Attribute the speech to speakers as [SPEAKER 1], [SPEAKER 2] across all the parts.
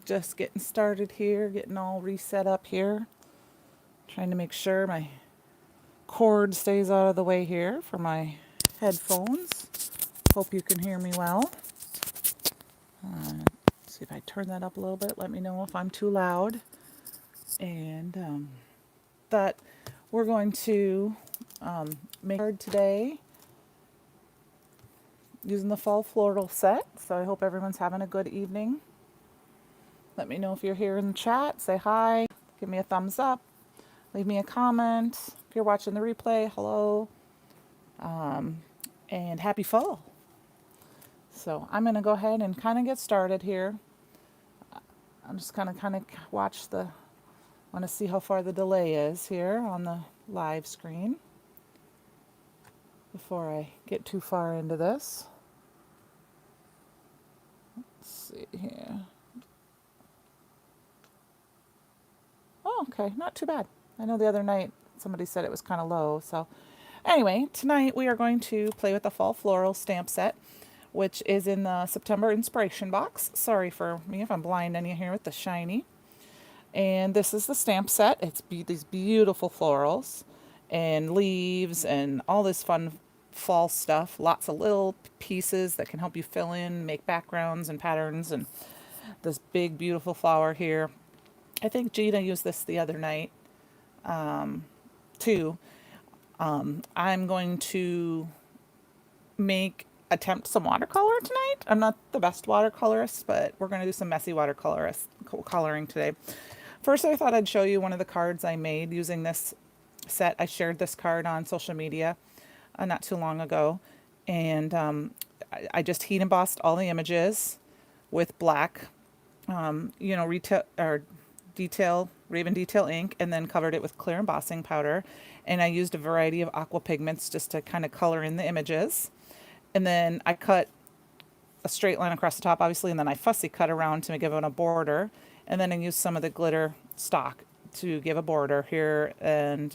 [SPEAKER 1] Just getting started here, getting all reset up here. Trying to make sure my cord stays out of the way here for my headphones. Hope you can hear me well. See if I turn that up a little bit. Let me know if I'm too loud. And that we're going to make card today using the fall floral set. So I hope everyone's having a good evening. Let me know if you're here in the chat. Say hi. Give me a thumbs up. Leave me a comment. If you're watching the replay, hello. And happy fall. So I'm going to go ahead and kind of get started here. I'm just going to kind of watch the, want to see how far the delay is here on the live screen before I get too far into this. Let's see here. Oh, okay, not too bad. I know the other night somebody said it was kind of low. So anyway, tonight we are going to play with the Fall Floral stamp set, which is in the September inspiration box. Sorry for me if I'm blinding you here with the shiny. And this is the stamp set. It's these beautiful florals and leaves and all this fun fall stuff. Lots of little pieces that can help you fill in, make backgrounds and patterns, and this big beautiful flower here. I think Gina used this the other night too. I'm going to attempt some watercolor tonight. I'm not the best watercolorist, but we're going to do some messy coloring today. First, I thought I'd show you one of the cards I made using this set. I shared this card on social media not too long ago, and I just heat embossed all the images with black, Raven Detail ink, and then covered it with clear embossing powder. And I used a variety of aqua pigments just to kind of color in the images. And then I cut a straight line across the top, obviously, and then I fussy cut around to give it a border. And then I used some of the glitter stock to give a border here. And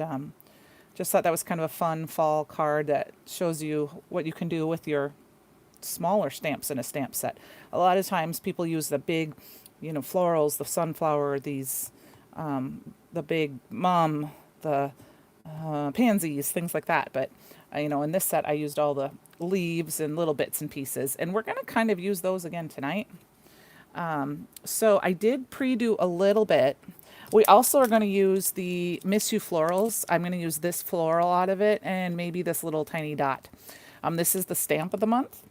[SPEAKER 1] just thought that was kind of a fun fall card that shows you what you can do with your smaller stamps in a stamp set. A lot of times people use the big, florals, the sunflower, these, the big mum, the pansies, things like that. But, in this set, I used all the leaves and little bits and pieces. And we're going to kind of use those again tonight. So I did pre-do a little bit. We also are going to use the Miss You Florals. I'm going to use this floral out of it and maybe this little tiny dot. This is the stamp of the month.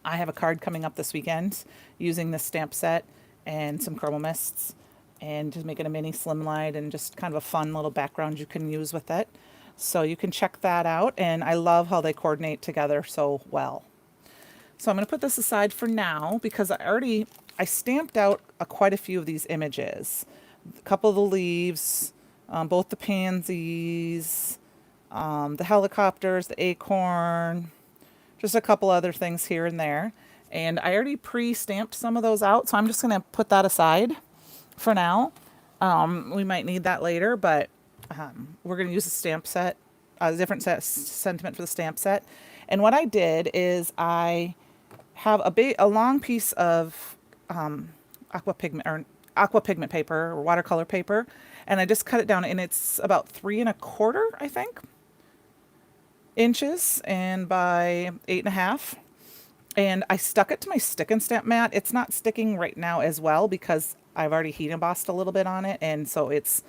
[SPEAKER 1] I have a card coming up this weekend using this stamp set and some Shimmer Mists, and just making a mini slimline and just kind of a fun little background you can use with it. So you can check that out, and I love how they coordinate together so well. So I'm going to put this aside for now because I stamped out quite a few of these images. A couple of the leaves, both the pansies, the helicopters, the acorn, just a couple other things here and there. And I already pre-stamped some of those out, so I'm just going to put that aside for now. We might need that later, but we're going to use a stamp set, a different sentiment for the stamp set. And what I did is I have a long piece of aqua pigment paper or watercolor paper, and I just cut it down, and it's about 3 1/4, I think, inches, and by 8 1/2. And I stuck it to my stick and stamp mat. It's not sticking right now as well because I've already heat embossed a little bit on it, and so it's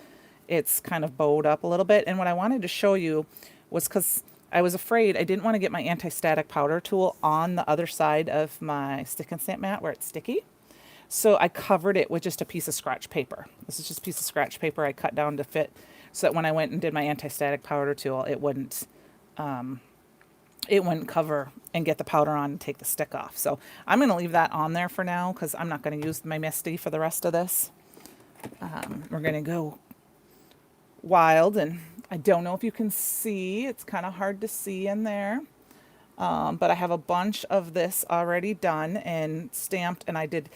[SPEAKER 1] kind of bowed up a little bit. And what I wanted to show you was, because I was afraid, I didn't want to get my anti-static powder tool on the other side of my stick and stamp mat where it's sticky. So I covered it with just a piece of scratch paper. This is just a piece of scratch paper I cut down to fit so that when I went and did my anti-static powder tool, it wouldn't cover and get the powder on and take the stick off. So I'm going to leave that on there for now because I'm not going to use my Misty for the rest of this. We're going to go wild, and I don't know if you can see. It's kind of hard to see in there. But I have a bunch of this already done and stamped, and I did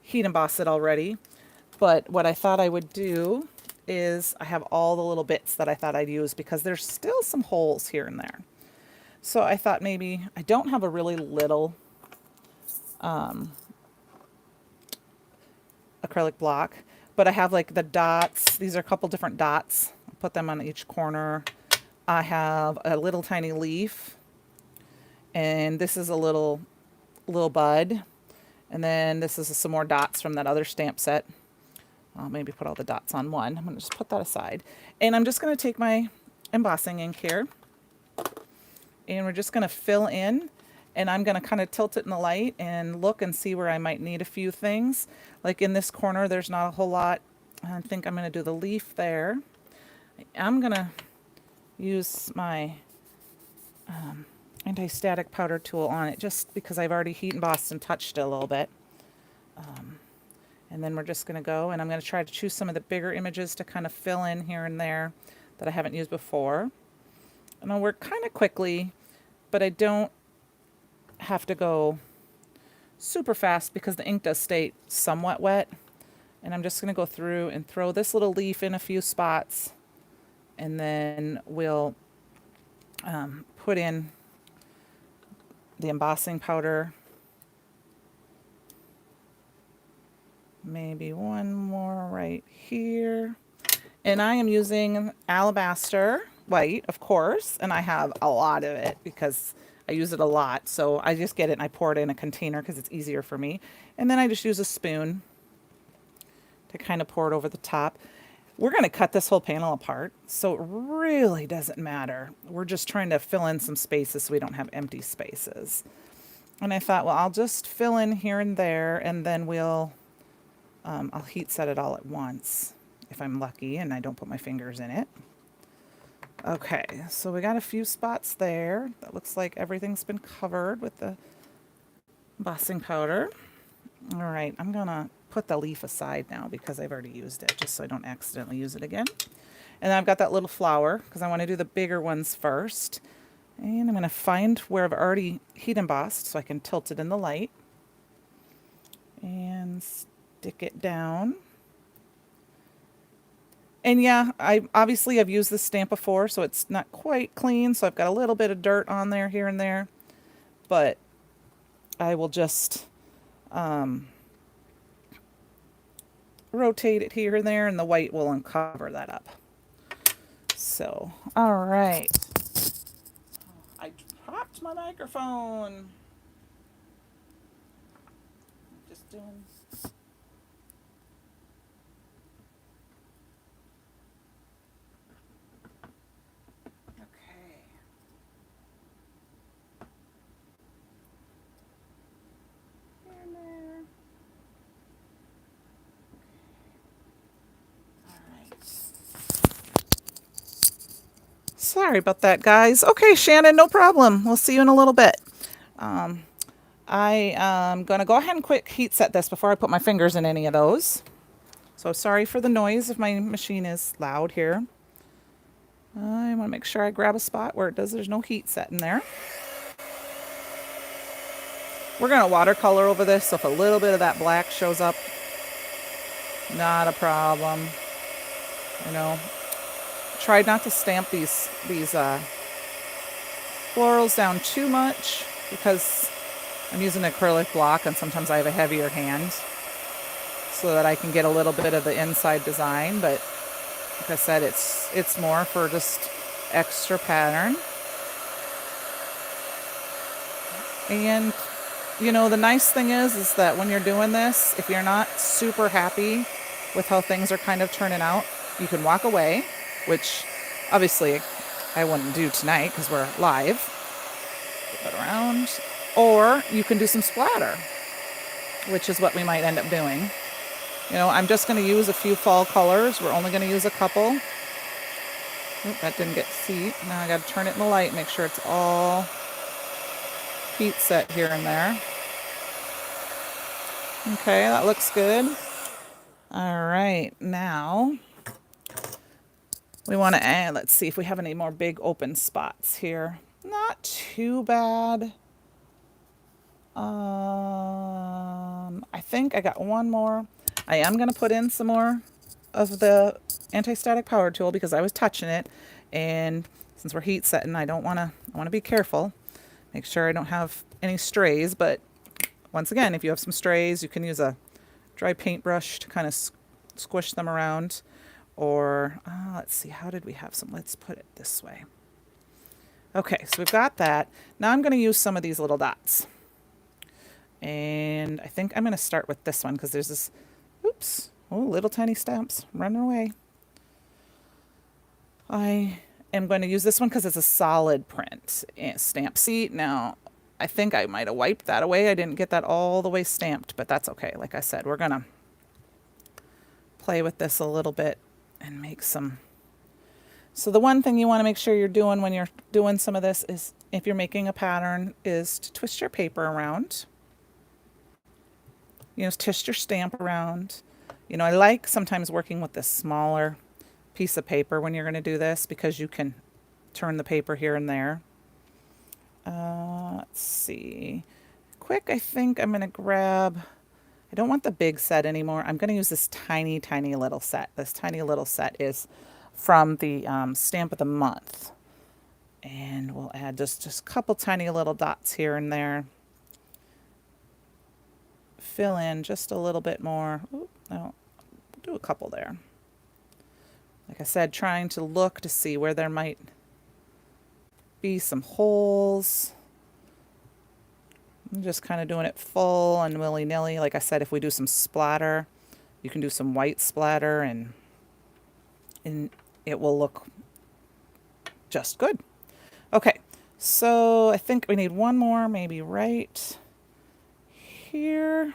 [SPEAKER 1] heat emboss it already. But what I thought I would do is I have all the little bits that I thought I'd use because there's still some holes here and there. So I thought maybe I don't have a really little acrylic block, but I have like the dots. These are a couple different dots. I'll put them on each corner. I have a little tiny leaf, and this is a little bud, and then this is some more dots from that other stamp set. I'll maybe put all the dots on one. I'm going to just put that aside, and I'm just going to take my embossing ink here, and we're just going to fill in, and I'm going to kind of tilt it in the light and look and see where I might need a few things. Like in this corner, there's not a whole lot. I think I'm going to do the leaf there. I'm going to use my anti-static powder tool on it just because I've already heat embossed and touched it a little bit. And then we're just going to go, and I'm going to try to choose some of the bigger images to kind of fill in here and there that I haven't used before. And I'll work kind of quickly, but I don't have to go super fast because the ink does stay somewhat wet. And I'm just going to go through and throw this little leaf in a few spots, and then we'll put in the embossing powder. Maybe one more right here. And I am using alabaster white, of course, and I have a lot of it because I use it a lot. So I just get it and I pour it in a container because it's easier for me. And then I just use a spoon to kind of pour it over the top. We're going to cut this whole panel apart, so it really doesn't matter. We're just trying to fill in some spaces so we don't have empty spaces. And I thought, well, I'll just fill in here and there, and then I'll heat set it all at once if I'm lucky and I don't put my fingers in it. Okay, so we got a few spots there. That looks like everything's been covered with the embossing powder. All right, I'm going to put the leaf aside now because I've already used it, just so I don't accidentally use it again. And then I've got that little flower because I want to do the bigger ones first. And I'm going to find where I've already heat embossed so I can tilt it in the light. And stick it down. And yeah, I've used this stamp before, so it's not quite clean. So I've got a little bit of dirt on there here and there. But I will just rotate it here and there, and the white will uncover that up. So, all right. I dropped my microphone. Just doing... Okay. Here and there. Sorry about that, guys. Okay, Shannon, no problem. We'll see you in a little bit. I am going to go ahead and quick heat set this before I put my fingers in any of those. So sorry for the noise if my machine is loud here. I want to make sure I grab a spot where there's no heat set in there. We're going to watercolor over this, so if a little bit of that black shows up, not a problem. You know, tried not to stamp these florals down too much because I'm using an acrylic block and sometimes I have a heavier hand, so that I can get a little bit of the inside design. But like I said, it's more for just extra pattern. And you know, the nice thing is that when you're doing this, if you're not super happy with how things are kind of turning out, you can walk away, which obviously I wouldn't do tonight because we're live. Flip it around. Or you can do some splatter, which is what we might end up doing. You know, I'm just going to use a few fall colors. We're only going to use a couple. Oop, that didn't get heat. Now I got to turn it in the light, make sure it's all heat set here and there. Okay, that looks good. All right, now we want to add, let's see if we have any more big open spots here. Not too bad. I think I got one more. I am going to put in some more of the anti-static powder tool because I was touching it, and since we're heat setting, I want to be careful. Make sure I don't have any strays, but once again, if you have some strays, you can use a dry paintbrush to kind of squish them around. Or let's see, how did we have some? Let's put it this way. Okay, so we've got that. Now I'm going to use some of these little dots. And I think I'm going to start with this one because there's this, oops, oh, little tiny stamps running away. I am going to use this one because it's a solid print stamp. See, now I think I might have wiped that away. I didn't get that all the way stamped, but that's okay. Like I said, we're going to play with this a little bit and make some. So the one thing you want to make sure you're doing when you're doing some of this is, if you're making a pattern, is to twist your paper around. You know, twist your stamp around. You know, I like sometimes working with this smaller piece of paper when you're going to do this because you can turn the paper here and there. Let's see. Quick, I think I'm going to grab, I don't want the big set anymore. I'm going to use this tiny, tiny little set. This tiny little set is from the Stamp of the Month. And we'll add just a couple tiny little dots here and there. Fill in just a little bit more. Oop, no, do a couple there. Like I said, trying to look to see where there might be some holes. I'm just kind of doing it full and willy-nilly. Like I said, if we do some splatter, you can do some white splatter and it will look just good. Okay, so I think we need one more, maybe right here.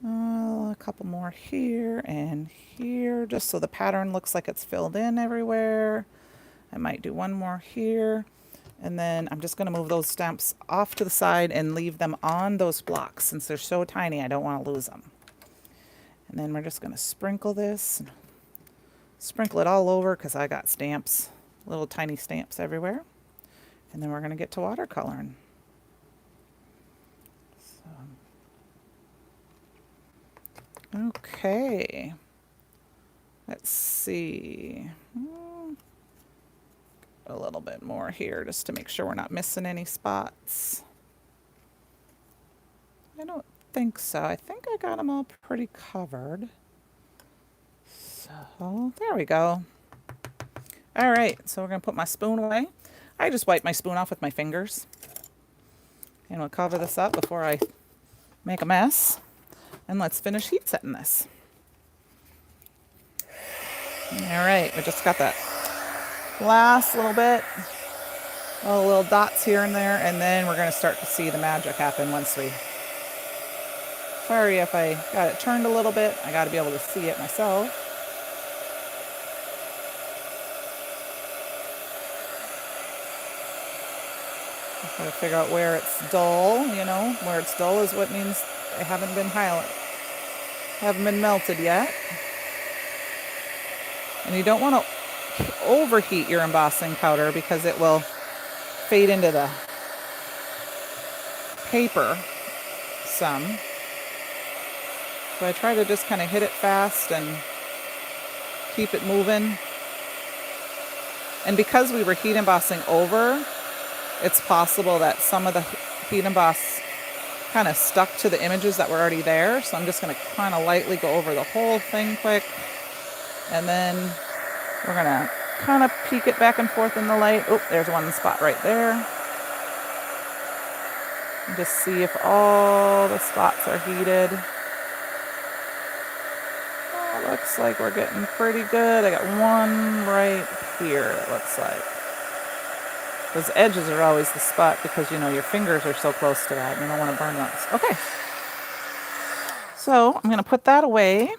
[SPEAKER 1] A couple more here and here, just so the pattern looks like it's filled in everywhere. I might do one more here. And then I'm just going to move those stamps off to the side and leave them on those blocks. Since they're so tiny, I don't want to lose them. And then we're just going to sprinkle this. Sprinkle it all over because I got stamps, little tiny stamps everywhere. And then we're going to get to watercoloring. Okay. Let's see. A little bit more here just to make sure we're not missing any spots. I don't think so. I think I got them all pretty covered. So there we go. All right, so we're going to put my spoon away. I just wipe my spoon off with my fingers. And we'll cover this up before I make a mess. And let's finish heat setting this. All right, we just got that last little bit, all the little dots here and there, and then we're going to start to see the magic happen once we, sorry if I got it turned a little bit, I got to be able to see it myself. Just got to figure out where it's dull, you know, where it's dull is what means they haven't been melted yet. And you don't want to overheat your embossing powder because it will fade into the paper some. So I try to just kind of hit it fast and keep it moving. And because we were heat embossing over, it's possible that some of the heat emboss kind of stuck to the images that were already there. So I'm just going to kind of lightly go over the whole thing quick. And then we're going to kind of peek it back and forth in the light. Oh, there's one spot right there. And just see if all the spots are heated. Oh, looks like we're getting pretty good. I got one right here, it looks like. Those edges are always the spot because, you know, your fingers are so close to that. You don't want to burn those. Okay. So I'm going to put that away.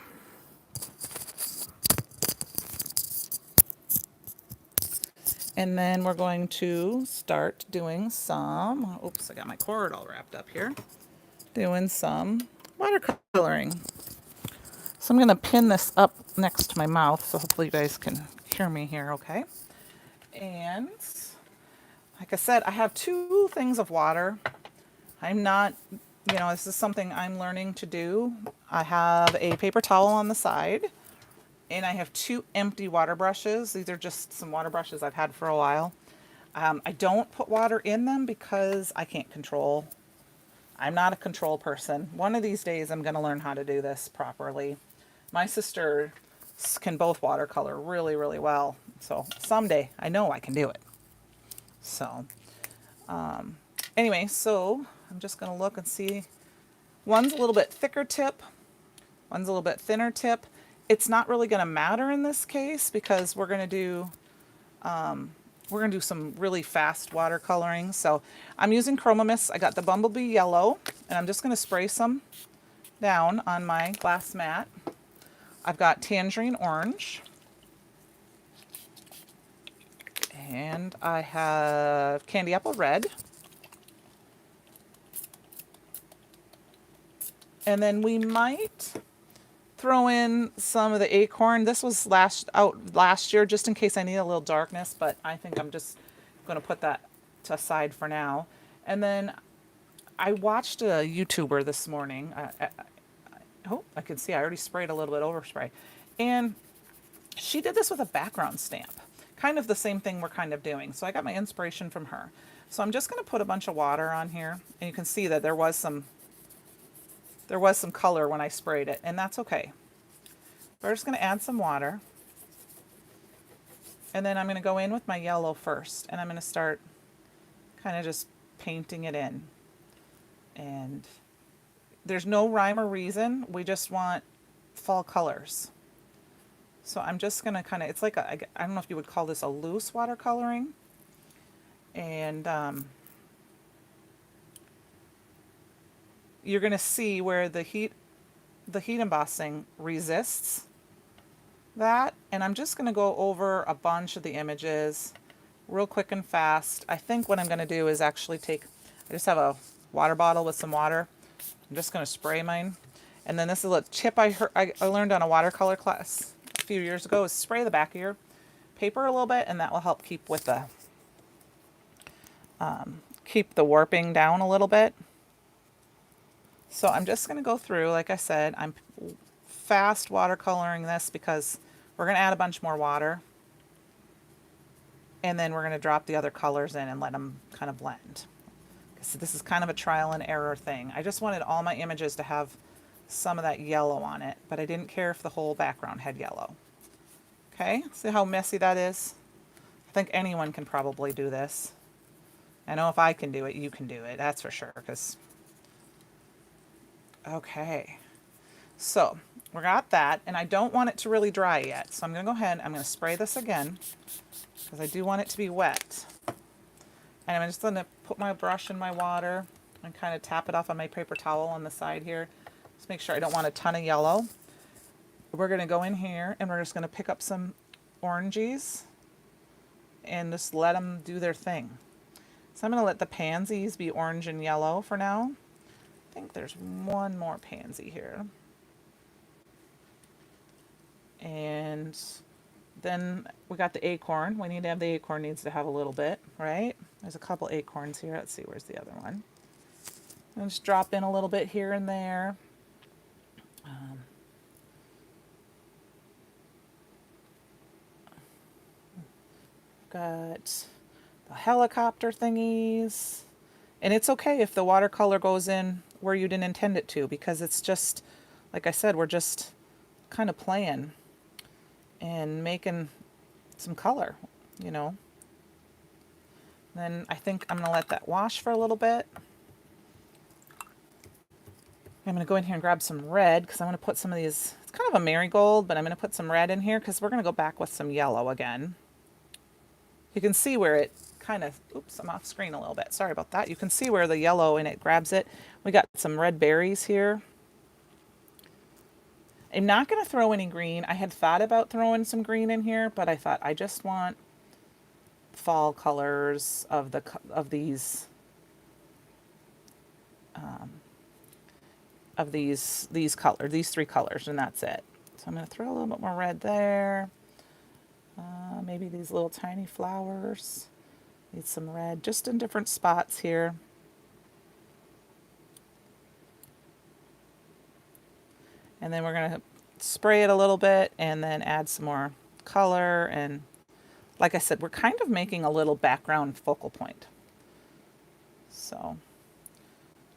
[SPEAKER 1] And then we're going to start doing some, oops, I got my cord all wrapped up here. Doing some watercoloring. So I'm going to pin this up next to my mouth so hopefully you guys can hear me here, okay? And like I said, I have 2 things of water. I'm not, you know, this is something I'm learning to do. I have a paper towel on the side. And I have 2 empty water brushes. These are just some water brushes I've had for a while. I don't put water in them because I can't control I'm not a control person. One of these days I'm going to learn how to do this properly. My sisters can both watercolor really, really well. So someday I know I can do it. So anyway, so I'm just going to look and see. One's a little bit thicker tip. One's a little bit thinner tip. It's not really going to matter in this case because we're going to do some really fast watercoloring. So I'm using Chroma Mist. I got the Bumblebee Yellow, and I'm just going to spray some down on my glass mat. I've got Tangerine Orange. And I have Candy Apple Red. And then we might throw in some of the Acorn. This was last year just in case I need a little darkness, but I think I'm just going to put that aside for now. And then I watched a YouTuber this morning. I can see I already sprayed a little bit overspray. And she did this with a background stamp. Kind of the same thing we're kind of doing. So I got my inspiration from her. So I'm just going to put a bunch of water on here. And you can see that there was some color when I sprayed it, and that's okay. We're just going to add some water. And then I'm going to go in with my yellow first, and I'm going to start kind of just painting it in. And there's no rhyme or reason. We just want fall colors. So I'm just going to kind of, it's like I don't know if you would call this a loose watercoloring. And you're going to see where the heat embossing resists that. And I'm just going to go over a bunch of the images real quick and fast. I think what I'm going to do is actually I just have a water bottle with some water. I'm just going to spray mine. And then this is a tip I learned on a watercolor class a few years ago, is spray the back of your paper a little bit, and that will help keep the warping down a little bit. So I'm just going to go through, like I said, I'm fast watercoloring this because we're going to add a bunch more water. And then we're going to drop the other colors in and let them kind of blend. So this is kind of a trial and error thing. I just wanted all my images to have some of that yellow on it, but I didn't care if the whole background had yellow. Okay, see how messy that is? I think anyone can probably do this. I know if I can do it, you can do it, that's for sure. Okay, so we got that, and I don't want it to really dry yet. So I'm going to go ahead, I'm going to spray this again because I do want it to be wet. And I'm just going to put my brush in my water and kind of tap it off on my paper towel on the side here. Just make sure I don't want a ton of yellow. We're going to go in here and we're just going to pick up some oranges and just let them do their thing. So I'm going to let the pansies be orange and yellow for now. I think there's one more pansy here. And then we got the acorn. We need to have the acorn, needs to have a little bit, right? There's a couple acorns here. Let's see, where's the other one? And just drop in a little bit here and there. Got the helicopter thingies. And it's okay if the watercolor goes in where you didn't intend it to, because it's just, like I said, we're just kind of playing and making some color, you know. Then I think I'm going to let that wash for a little bit. I'm going to go in here and grab some red because I want to put some of these, it's kind of a marigold, but I'm going to put some red in here because we're going to go back with some yellow again. You can see where it kind of, oops, I'm off screen a little bit. Sorry about that. You can see where the yellow in it grabs it. We got some red berries here. I'm not going to throw any green. I had thought about throwing some green in here, but I thought I just want fall colors of these these three colors, and that's it. So I'm going to throw a little bit more red there. Maybe these little tiny flowers need some red, just in different spots here. And then we're going to spray it a little bit and then add some more color. And like I said, we're kind of making a little background focal point. So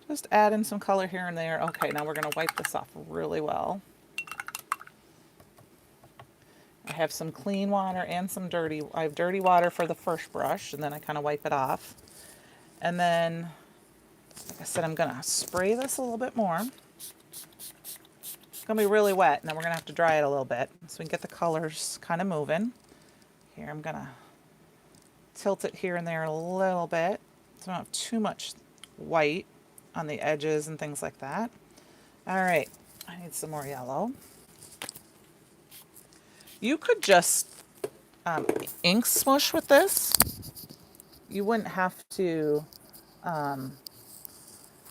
[SPEAKER 1] Just add in some color here and there. Okay, now we're going to wipe this off really well. I have some clean water and some dirty. I have dirty water for the first brush, and then I kind of wipe it off. And then, like I said, I'm going to spray this a little bit more. It's going to be really wet, and then we're going to have to dry it a little bit so we can get the colors kind of moving. Here, I'm going to tilt it here and there a little bit so I don't have too much white on the edges and things like that. All right, I need some more yellow. You could just ink smush with this. You wouldn't have to.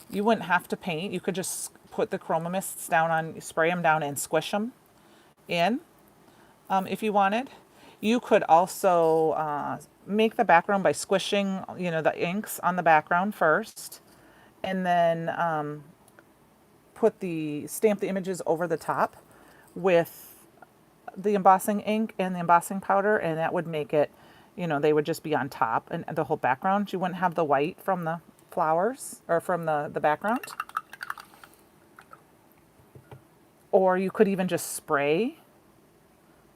[SPEAKER 1] You wouldn't have to paint. You could just put the chroma mists down on, spray them down, and squish them in if you wanted. You could also make the background by squishing, the inks on the background first, and then stamp the images over the top with the embossing ink and the embossing powder, and that would make it, they would just be on top and the whole background. You wouldn't have the white from the flowers or from the background. Or you could even just spray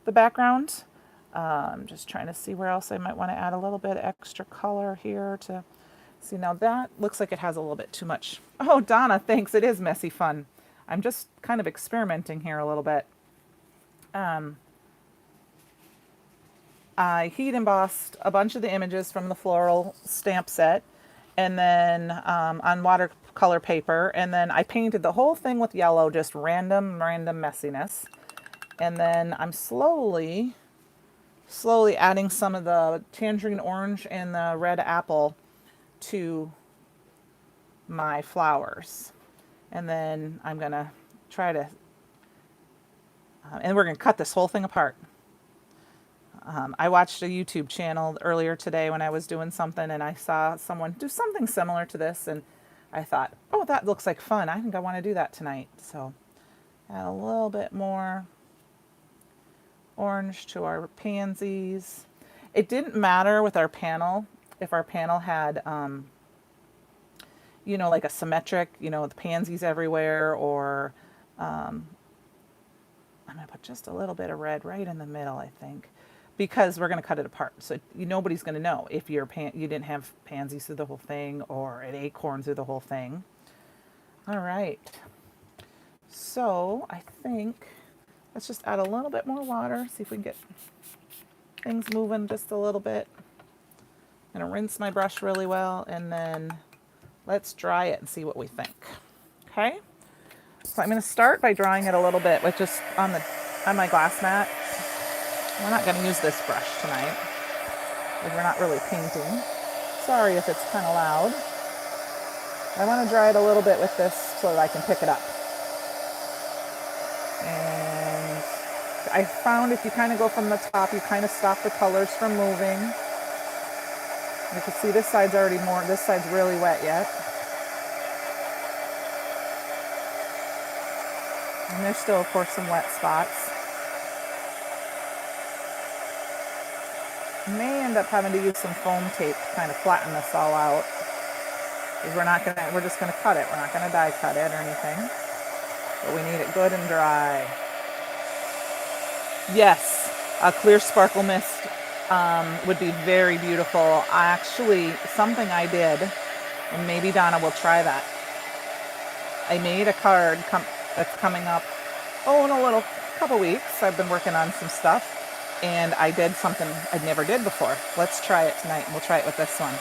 [SPEAKER 1] the background. I'm just trying to see where else I might want to add a little bit extra color here to see. Now that looks like it has a little bit too much. Oh, Donna, thanks. It is messy fun. I'm just kind of experimenting here a little bit. I heat embossed a bunch of the images from the Floral stamp set, and then on watercolor paper, and then I painted the whole thing with yellow, just random messiness. And then I'm slowly adding some of the tangerine orange and the red apple to my flowers. And then I'm gonna try to, and we're gonna cut this whole thing apart. I watched a YouTube channel earlier today when I was doing something, and I saw someone do something similar to this, and I thought, oh, that looks like fun. I think I want to do that tonight. So add a little bit more orange to our pansies. It didn't matter with our panel if our panel had, like a symmetric, the pansies everywhere, or I'm going to put just a little bit of red right in the middle, I think, because we're going to cut it apart. So nobody's going to know if you didn't have pansies through the whole thing or an acorn through the whole thing. All right. So I think let's just add a little bit more water, see if we can get things moving just a little bit. I'm going to rinse my brush really well, and then let's dry it and see what we think. Okay? So I'm going to start by drying it a little bit with just on my glass mat. We're not going to use this brush tonight because we're not really painting. Sorry if it's kind of loud. I want to dry it a little bit with this so that I can pick it up. And I found if you kind of go from the top, you kind of stop the colors from moving. You can see this side's this side's really wet yet. And there's still, of course, some wet spots. May end up having to use some foam tape to kind of flatten this all out. Because we're just gonna cut it. We're not gonna die cut it or anything. But we need it good and dry. Yes, a clear sparkle mist would be very beautiful. Something I did, and maybe Donna will try that. I made a card that's coming up, in a couple weeks. I've been working on some stuff, and I did something I never did before. Let's try it tonight, and we'll try it with this one.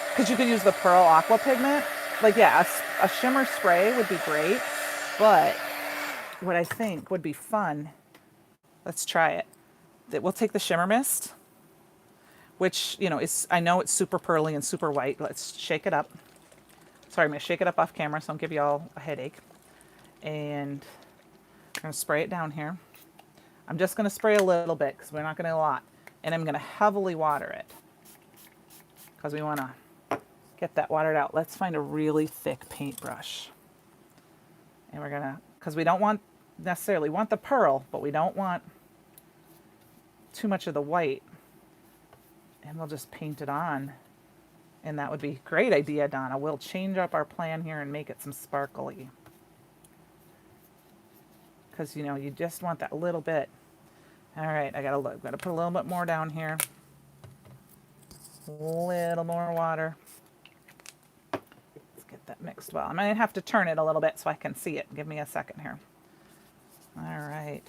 [SPEAKER 1] Because you could use the Pearl Aqua pigment. A shimmer spray would be great, but what I think would be fun, let's try it. We'll take the Shimmer Mist, which, I know it's super pearly and super white. Let's shake it up. Sorry, I'm going to shake it up off camera so I don't give you all a headache. And I'm going to spray it down here. I'm just going to spray a little bit because we're not going to do a lot. And I'm going to heavily water it because we want to get that watered out. Let's find a really thick paintbrush. And we're going to, because we don't necessarily want the pearl, but we don't want too much of the white. And we'll just paint it on And that would be a great idea, Donna. We'll change up our plan here and make it some sparkly. Because, you know, you just want that little bit. All right, I gotta look. Gotta put a little bit more down here. A little more water. Let's get that mixed well. I might have to turn it a little bit so I can see it. Give me a second here. All right.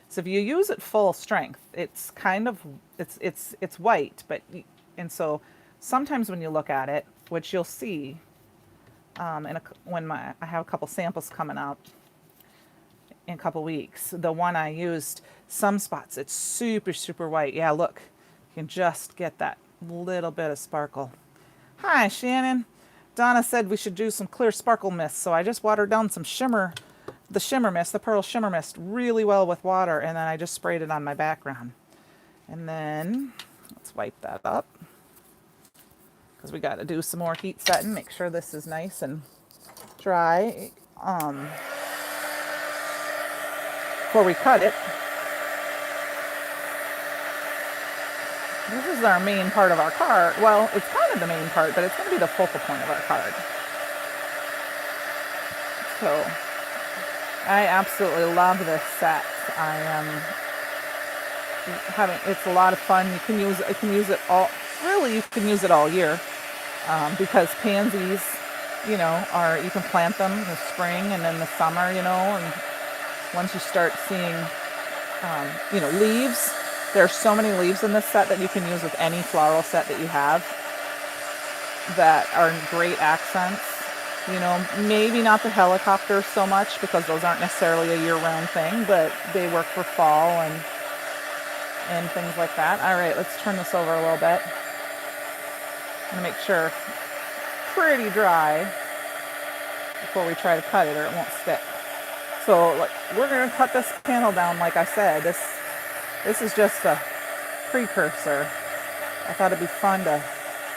[SPEAKER 1] So if you use it full strength, it's kind of it's white, but and so sometimes when you look at it, which you'll see, when I have a couple samples coming out in a couple weeks. The one I used, some spots it's super white. Yeah, look, you can just get that little bit of sparkle. Hi, Shannon. Donna said we should do some clear sparkle mist, so I just watered down some shimmer, the Shimmer Mist, the Pearl Shimmer Mist, really well with water, and then I just sprayed it on my background. And then let's wipe that up because we got to do some more heat setting. Make sure this is nice and dry. Before we cut it. This is our main part of our card. Well, it's kind of the main part, but it's going to be the focal point of our card. So, I absolutely love this set. I am it's a lot of fun. You can use it all, really you can use it all year, because pansies, you know, you can plant them in the spring and in the summer, you know, and once you start seeing, you know, leaves, there are so many leaves in this set that you can use with any floral set that you have that are great accents. You know, maybe not the helicopters so much because those aren't necessarily a year-round thing, but they work for fall and things like that. All right, let's turn this over a little bit. I'm going to make sure pretty dry before we try to cut it or it won't stick. So we're going to cut this panel down, like I said. This is just a precursor. I thought it'd be fun to...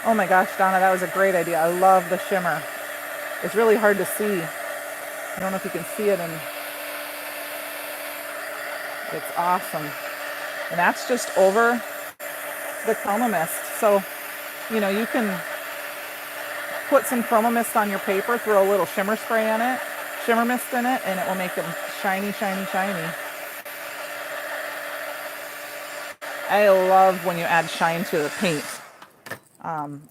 [SPEAKER 1] Oh my gosh, Donna, that was a great idea. I love the shimmer. It's really hard to see. I don't know if you can see it, and it's awesome. And that's just over the chroma mist. So, you know, you can put some chroma mist on your paper, throw a little shimmer spray in it, shimmer mist in it, and it will make them shiny. I love when you add shine to the paint.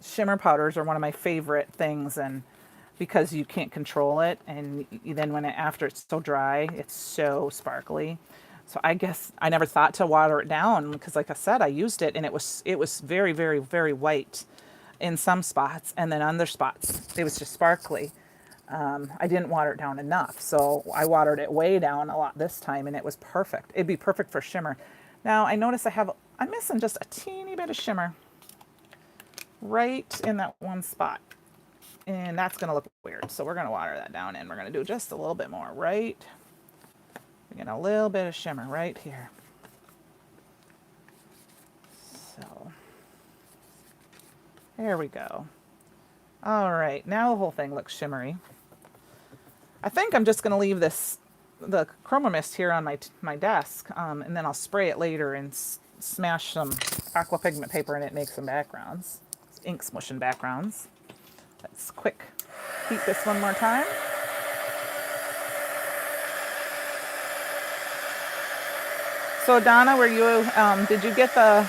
[SPEAKER 1] Shimmer powders are one of my favorite things, and because you can't control it, and then after it's so dry, it's so sparkly. So I guess I never thought to water it down because, like I said, I used it and it was very white in some spots, and then other spots it was just sparkly. I didn't water it down enough, so I watered it way down a lot this time, and it was perfect. It'd be perfect for shimmer. Now I notice I'm missing just a teeny bit of shimmer right in that one spot. And that's going to look weird. So we're going to water that down, and we're going to do just a little bit more, right? We get a little bit of shimmer right here. So there we go. All right, now the whole thing looks shimmery. I think I'm just going to leave the chroma mist here on my desk, and then I'll spray it later and smash some aqua pigment paper in it and make some backgrounds, ink smushing backgrounds. Let's quick heat this one more time. So Donna, did you get the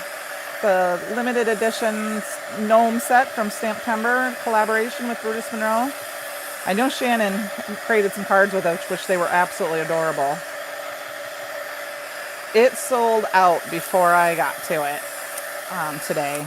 [SPEAKER 1] limited edition gnome set from Stamptember collaboration with Brutus Monroe? I know Shannon created some cards with it, which they were absolutely adorable. It sold out before I got to it today.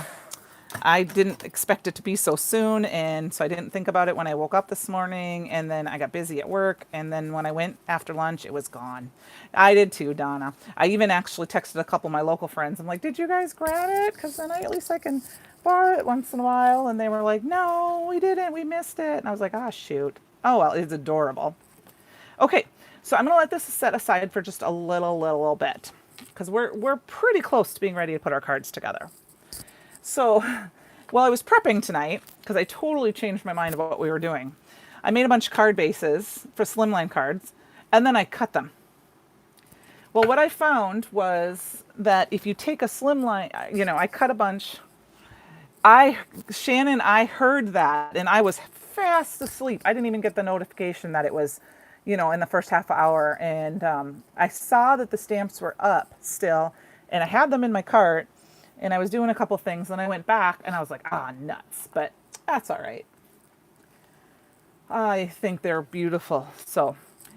[SPEAKER 1] I didn't expect it to be so soon, and so I didn't think about it when I woke up this morning, and then I got busy at work, and then when I went after lunch, it was gone. I did too, Donna. I even actually texted a couple of my local friends. I'm like, did you guys grab it? Because then at least I can borrow it once in a while. And they were like, no, we didn't. We missed it. And I was like, ah, shoot. Oh, well, it's adorable. Okay, so I'm going to let this set aside for just a little bit, because we're pretty close to being ready to put our cards together. So while I was prepping tonight, because I totally changed my mind about what we were doing, I made a bunch of card bases for slimline cards, and then I cut them. Well, what I found was that if you take a slimline, I cut a bunch, Shannon, I heard that and I was fast asleep. I didn't even get the notification that it was, in the first half hour. And I saw that the stamps were up still and I had them in my cart and I was doing a couple things and I went back and I was like, ah, nuts. But that's all right. I think they're beautiful. So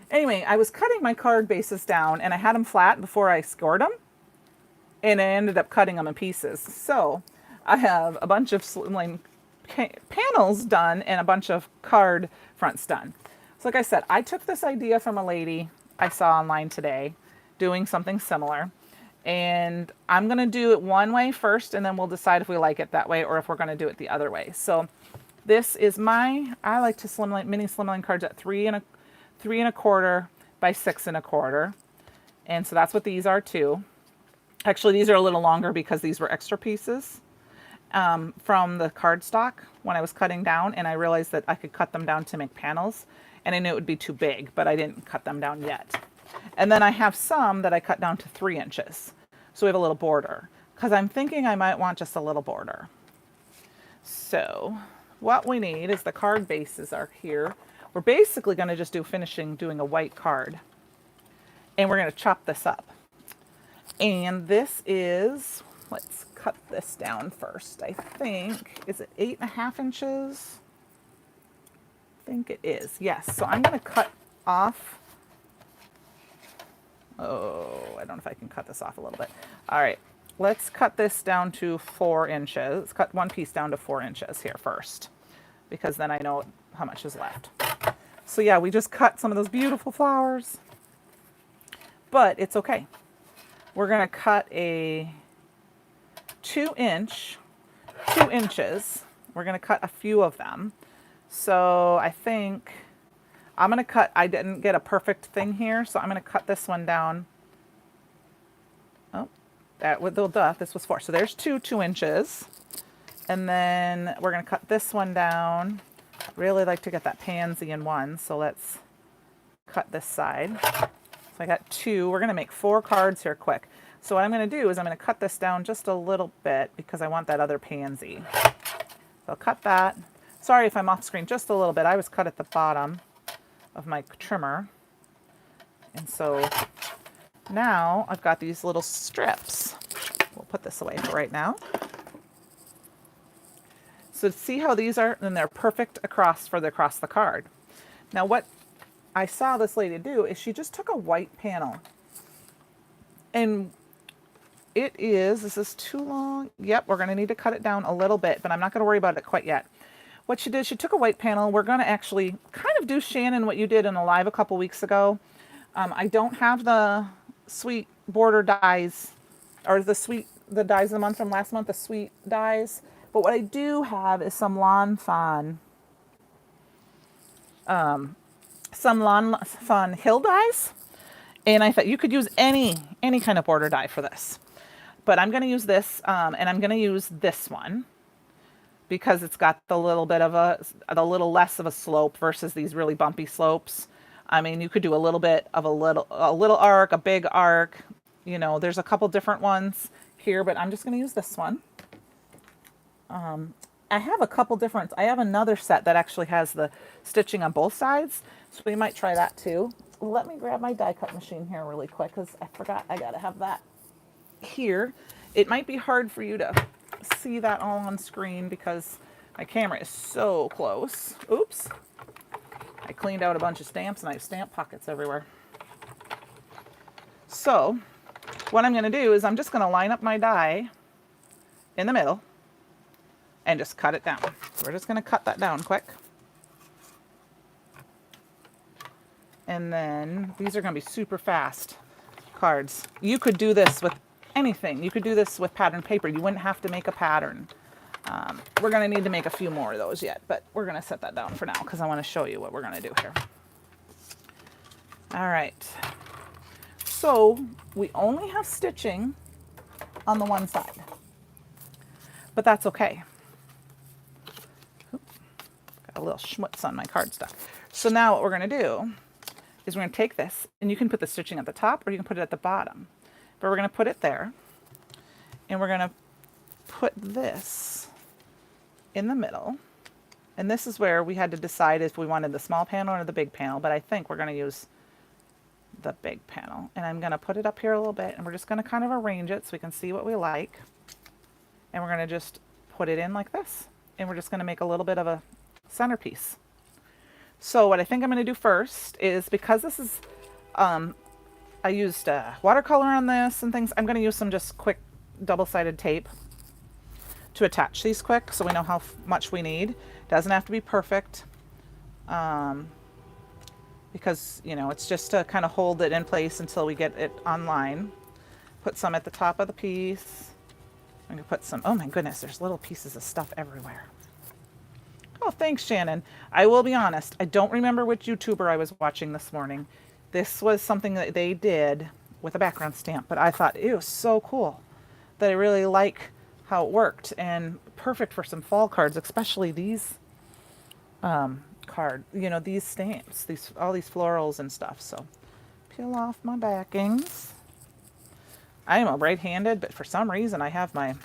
[SPEAKER 1] anyway, I was cutting my card bases down and I had them flat before I scored them. And I ended up cutting them in pieces. So I have a bunch of slimline panels done and a bunch of card fronts done. So like I said, I took this idea from a lady I saw online today doing something similar. And I'm going to do it one way first, and then we'll decide if we like it that way or if we're going to do it the other way. So this is I like to mini slimline cards at 3 1/4 by 6 1/4. And so that's what these are too. Actually, these are a little longer because these were extra pieces from the cardstock when I was cutting down, and I realized that I could cut them down to make panels, and I knew it would be too big, but I didn't cut them down yet. And then I have some that I cut down to 3 inches. So we have a little border, because I'm thinking I might want just a little border. So what we need is the card bases are here. We're basically going to just do doing a white card. And we're going to chop this up. And this is, let's cut this down first. I think, is it 8.5 inches? I think it is, yes. So I'm going to cut off, I don't know if I can cut this off a little bit. All right, let's cut this down to 4 inches. Let's cut one piece down to 4 inches here first, because then I know how much is left. So yeah, we just cut some of those beautiful flowers, but it's okay. We're going to cut a 2 inches. We're going to cut a few of them. So I think I'm going to cut, I didn't get a perfect thing here, so I'm going to cut this one down. Oh, this was 4. So there's 2 inches. And then we're going to cut this one down. Really like to get that pansy in one, so let's cut this side. So I got 2. We're going to make 4 cards here quick. So what I'm going to do is I'm going to cut this down just a little bit because I want that other pansy. So I'll cut that. Sorry if I'm off screen just a little bit. I was cut at the bottom of my trimmer. And so now I've got these little strips. We'll put this away for right now. So see how these are? And they're perfect across the card. Now what I saw this lady do is she just took a white panel, and this is too long. Yep, we're going to need to cut it down a little bit, but I'm not going to worry about it quite yet. What she did, she took a white panel. We're going to actually kind of do, Shannon, what you did in a live a couple weeks ago. I don't have the sweet border dies, or the dies of the month from last month, the sweet dies. But what I do have is some Lawn Fawn Hill dies, and I thought you could use any kind of border die for this, but I'm going to use this, and I'm going to use this one because it's got the little less of a slope versus these really bumpy slopes. I mean, you could do a little bit of a little arc, a big arc. There's a couple different ones here, but I'm just going to use this one. I have a couple different, I have another set that actually has the stitching on both sides, so we might try that too. Let me grab my die cut machine here really quick because I forgot I gotta have that here. It might be hard for you to see that all on screen because my camera is so close. Oops. I cleaned out a bunch of stamps and I have stamp pockets everywhere. So what I'm gonna do is I'm just gonna line up my die in the middle and just cut it down. So we're just going to cut that down quick. And then these are going to be super fast cards. You could do this with anything. You could do this with pattern paper. You wouldn't have to make a pattern. We're going to need to make a few more of those yet, but we're going to set that down for now because I want to show you what we're going to do here. All right. So we only have stitching on the one side, but that's okay. Got a little schmutz on my cardstock. So now what we're going to do is we're going to take this, and you can put the stitching at the top or you can put it at the bottom. But we're going to put it there, and we're going to put this in the middle. And this is where we had to decide if we wanted the small panel or the big panel, but I think we're going to use the big panel. And I'm going to put it up here a little bit, and we're just going to kind of arrange it so we can see what we like. And we're going to just put it in like this. And we're just going to make a little bit of a centerpiece. So what I think I'm going to do first is, because this is, I used watercolor on this and things, I'm going to use some just quick double-sided tape to attach these quick so we know how much we need. Doesn't have to be perfect, because, you know, it's just to kind of hold it in place until we get it online. Put some at the top of the piece. I'm going to put some, oh my goodness, there's little pieces of stuff everywhere. Oh, thanks, Shannon. I will be honest, I don't remember which YouTuber I was watching this morning. This was something that they did with a background stamp, but I thought it was so cool that I really like how it worked, and perfect for some fall cards, especially these these stamps, all these florals and stuff. So peel off my backings. I am a right-handed, but for some reason I have my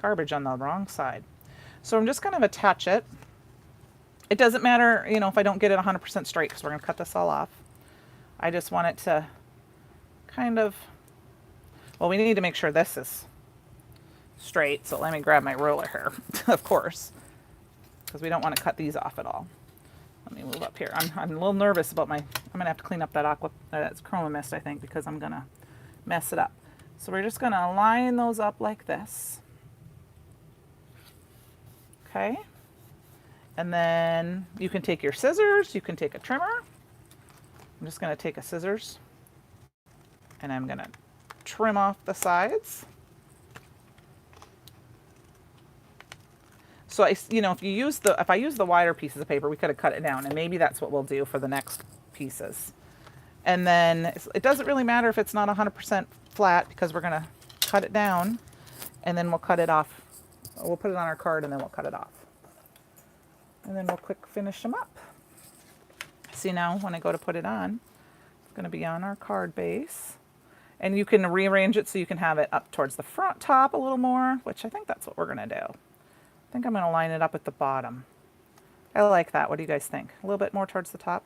[SPEAKER 1] garbage on the wrong side. So I'm just going to attach it. It doesn't matter, you know, if I don't get it 100% straight, because we're going to cut this all off. I just want it to kind of, well, we need to make sure this is straight. So let me grab my ruler here, of course, because we don't want to cut these off at all. Let me move up here. I'm a little nervous about I'm going to have to clean up that that's Chroma Mist, I think, because I'm going to mess it up. So we're just going to line those up like this. Okay. And then you can take your scissors, you can take a trimmer. I'm just going to take a scissors and I'm going to trim off the sides. So if I use the wider pieces of paper, we could have cut it down, and maybe that's what we'll do for the next pieces. And then it doesn't really matter if it's not 100% flat, because we're going to cut it down and then we'll cut it off. We'll put it on our card and then we'll cut it off. And then we'll quick finish them up. See, now when I go to put it on, it's going to be on our card base. And you can rearrange it so you can have it up towards the front top a little more, which I think that's what we're going to do. I think I'm going to line it up at the bottom. I like that. What do you guys think? A little bit more towards the top?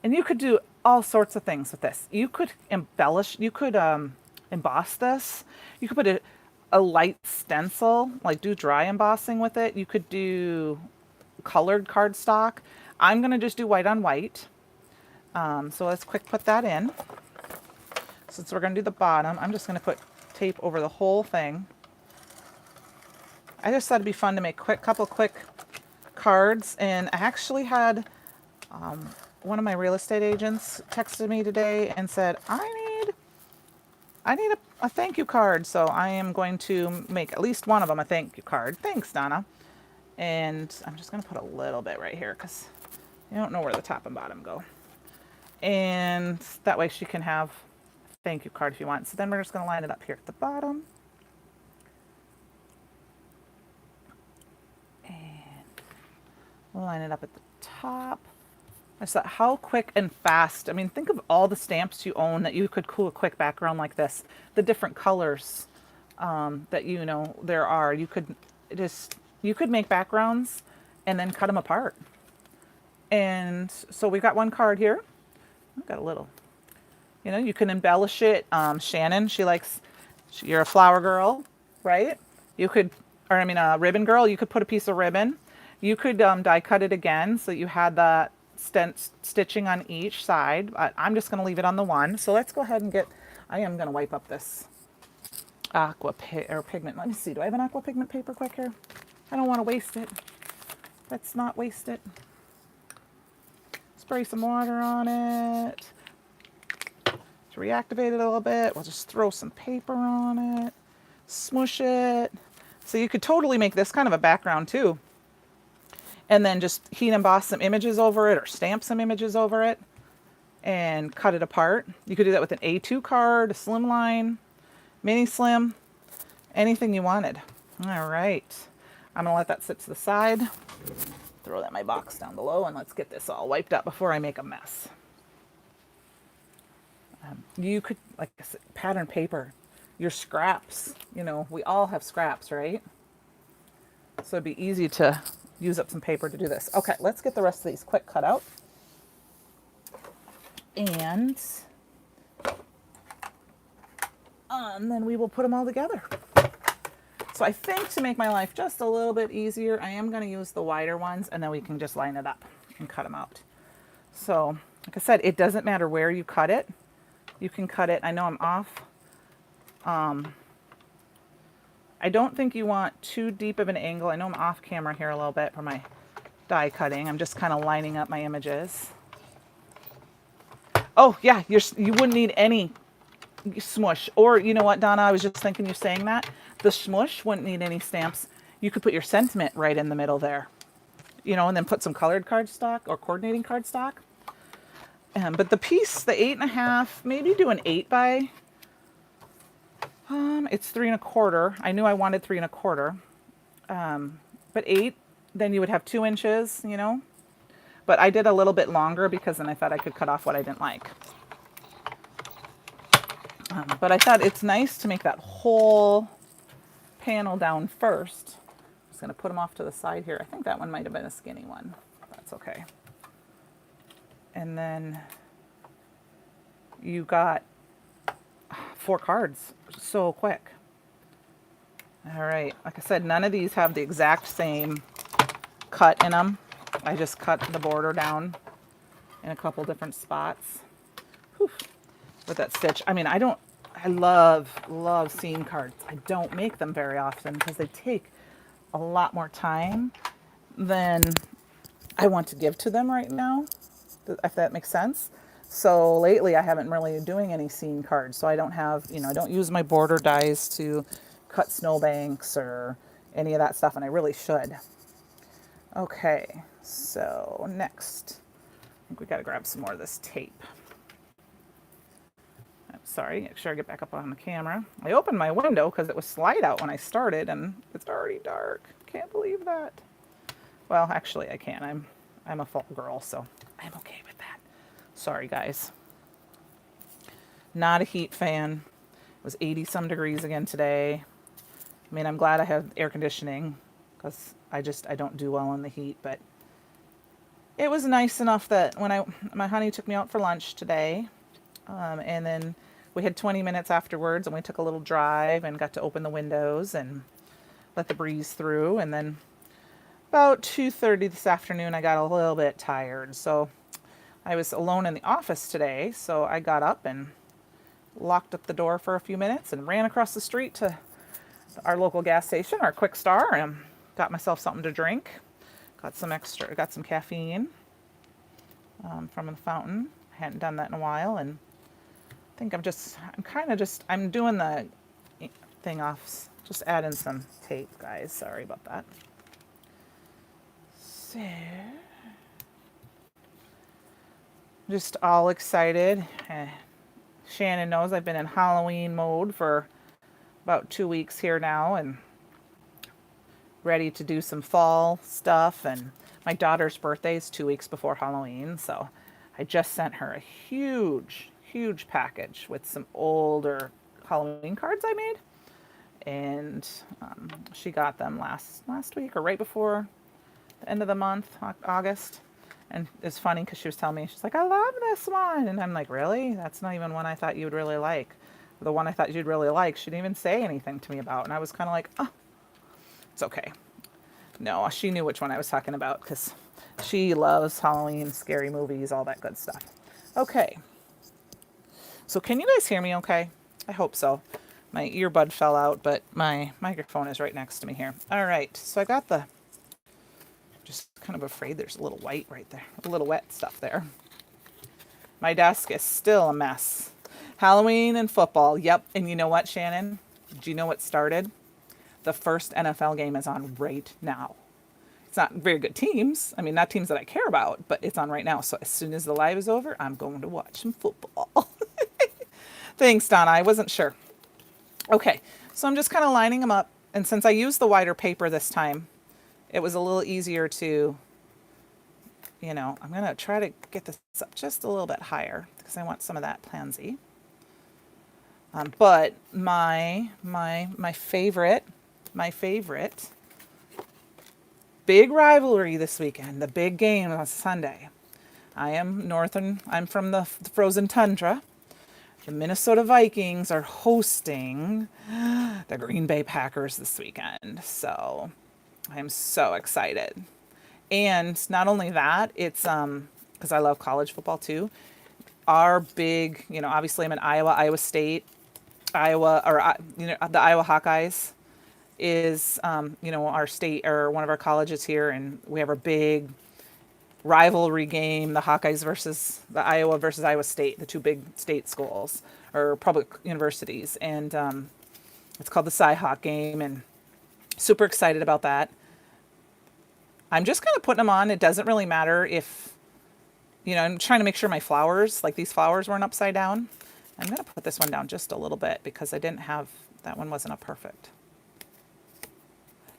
[SPEAKER 1] And you could do all sorts of things with this. You could embellish, you could emboss this. You could put a light stencil, like do dry embossing with it. You could do colored cardstock. I'm going to just do white on white. So let's quick put that in. Since we're going to do the bottom, I'm just going to put tape over the whole thing. I just thought it'd be fun to make couple quick cards. And I actually had one of my real estate agents texted me today and said, I need a thank you card. So I am going to make at least one of them a thank you card. Thanks, Donna. And I'm just going to put a little bit right here because I don't know where the top and bottom go. And that way she can have a thank you card if you want. So then we're just going to line it up here at the bottom. And we'll line it up at the top. I just thought, how quick and fast. I mean, think of all the stamps you own that you could cool a quick background like this. The different colors that there are. You could make backgrounds and then cut them apart. And so we've got one card here. I've got a little, you can embellish it. Shannon, you're a flower girl, right? You could, a ribbon girl. You could put a piece of ribbon. You could die cut it again so that you had that stitching on each side. But I'm just going to leave it on the one. So let's go ahead and I am going to wipe up this pigment. Let me see. Do I have an aqua pigment paper quick here? I don't want to waste it. Let's not waste it. Spray some water on it. To reactivate it a little bit, we'll just throw some paper on it. Smush it. So you could totally make this kind of a background too. And then just heat emboss some images over it or stamp some images over it and cut it apart. You could do that with an A2 card, a slimline, mini slim, anything you wanted. All right. I'm going to let that sit to the side. Throw that in my box down below and let's get this all wiped up before I make a mess. You could, like I said, pattern paper. your scraps. You know, we all have scraps, right? So it'd be easy to use up some paper to do this. Okay, let's get the rest of these quick cut out. And then we will put them all together. So I think to make my life just a little bit easier, I am going to use the wider ones, and then we can just line it up and cut them out. So, like I said, it doesn't matter where you cut it. You can cut it. I know I'm off. I don't think you want too deep of an angle. I know I'm off camera here a little bit for my die cutting. I'm just kind of lining up my images. Oh, yeah, you wouldn't need any smush. Or, you know what, Donna, I was just thinking you saying that. The smush wouldn't need any stamps. You could put your sentiment right in the middle there. You know, and then put some colored cardstock or coordinating cardstock. But the piece, the 8.5, maybe do an 8 by... it's 3 1/4. I knew I wanted 3 1/4. But 8, then you would have 2 inches, you know. But I did a little bit longer because then I thought I could cut off what I didn't like. But I thought it's nice to make that whole panel down first. I'm just going to put them off to the side here. I think that one might have been a skinny one. That's okay. And then you got 4 cards so quick. All right, like I said, none of these have the exact same cut in them. I just cut the border down in a couple different spots. Whew. With that stitch. I mean, I love scene cards. I don't make them very often because they take a lot more time than I want to give to them right now, if that makes sense. So lately I haven't really been doing any scene cards. So I don't have, you know, I don't use my border dies to cut snowbanks or any of that stuff, and I really should. Okay, so next, I think we got to grab some more of this tape. I'm sorry, make sure I get back up on the camera. I opened my window because it was slide out when I started, and it's already dark. Can't believe that. Well, actually, I can. I'm a fall girl, so I'm okay with that. Sorry, guys. Not a heat fan. It was 80 some degrees again today. I mean, I'm glad I have air conditioning because I don't do well in the heat, but it was nice enough that when my honey took me out for lunch today, and then we had 20 minutes afterwards, and we took a little drive and got to open the windows and let the breeze through. And then about 2:30 this afternoon, I got a little bit tired. So I was alone in the office today, so I got up and locked up the door for a few minutes and ran across the street to our local gas station, our Quick Star, and got myself something to drink. Got some caffeine from the fountain. I hadn't done that in a while, and I think I'm doing the thing off, just adding some tape, guys. Sorry about that. So, just all excited. Shannon knows I've been in Halloween mode for about 2 weeks here now, and ready to do some fall stuff. And my daughter's birthday is 2 weeks before Halloween, so I just sent her a huge package with some older Halloween cards I made, and she got them last week or right before the end of the month, August. And it's funny because she was telling me, she's like, I love this one, and I'm like, really? That's not even one I thought you would really like. The one I thought you'd really like, she didn't even say anything to me about, and I was kind of like, oh, it's okay. No, she knew which one I was talking about because she loves Halloween, scary movies, all that good stuff. Okay. So can you guys hear me okay? I hope so. My earbud fell out, but my microphone is right next to me here. All right. So I got just kind of afraid there's a little white right there, a little wet stuff there. My desk is still a mess. Halloween and football. Yep. And you know what, Shannon? Do you know what started? The first NFL game is on right now. It's not very good teams. I mean, not teams that I care about, but it's on right now. So as soon as the live is over, I'm going to watch some football. Thanks, Donna. I wasn't sure. Okay. So I'm just kind of lining them up. And since I used the wider paper this time, it was a little easier to, you know, I'm going to try to get this up just a little bit higher because I want some of that pansy. But my favorite big rivalry this weekend, the big game on Sunday. I'm from the frozen tundra. The Minnesota Vikings are hosting the Green Bay Packers this weekend. So I'm so excited. And not only that, it's because I love college football too. Our big, obviously I'm in Iowa State, the Iowa Hawkeyes is, our state or one of our colleges here, and we have a big rivalry game, the Hawkeyes versus Iowa State, the two big state schools or public universities, and it's called the Cy-Hawk game, and super excited about that. I'm just kind of putting them on. It doesn't really matter if, I'm trying to make sure my flowers, like these flowers, weren't upside down. I'm going to put this one down just a little bit because that one wasn't a perfect.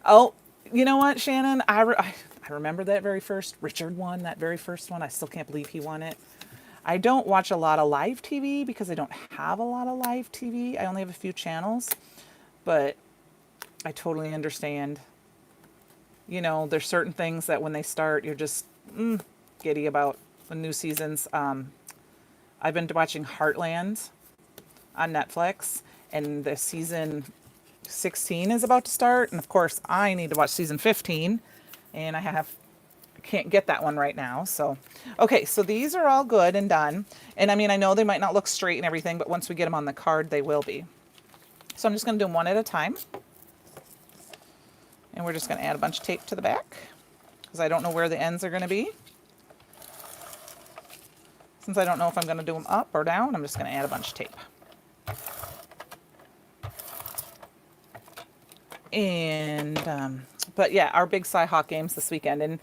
[SPEAKER 1] Oh, you know what, Shannon? I remember that very first. Richard won that very first one. I still can't believe he won it. I don't watch a lot of live TV because I don't have a lot of live TV. I only have a few channels, but I totally understand. There's certain things that when they start, you're just giddy about the new seasons. I've been watching Heartland on Netflix, and the season 16 is about to start. And of course, I need to watch season 15, and I can't get that one right now. So, okay, so these are all good and done. And I know they might not look straight and everything, but once we get them on the card, they will be. So I'm just going to do them one at a time. And we're just going to add a bunch of tape to the back because I don't know where the ends are going to be. Since I don't know if I'm going to do them up or down, I'm just going to add a bunch of tape. And, but yeah, our big Cy-Hawk games this weekend. And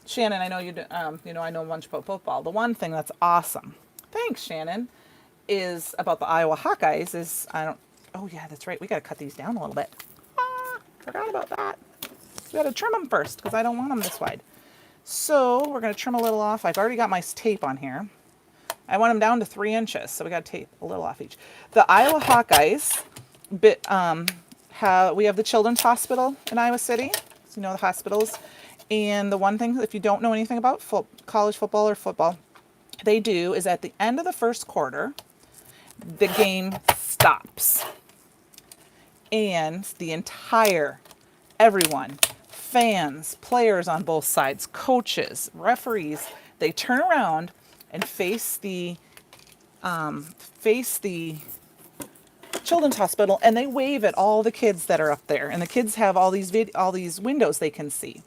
[SPEAKER 1] Shannon, I know you do, I know a bunch about football. The one thing that's awesome, thanks, Shannon, is about the Iowa Hawkeyes is, oh yeah, that's right. We got to cut these down a little bit. Forgot about that. We got to trim them first because I don't want them this wide. So we're going to trim a little off. I've already got my tape on here. I want them down to 3 inches, so we got to tape a little off each. The Iowa Hawkeyes, we have the Children's Hospital in Iowa City. So the hospitals. And the one thing, if you don't know anything about college football or football, they do is at the end of the first quarter, the game stops. And everyone, fans, players on both sides, coaches, referees, they turn around and face the Children's Hospital, and they wave at all the kids that are up there. And the kids have all these windows they can see.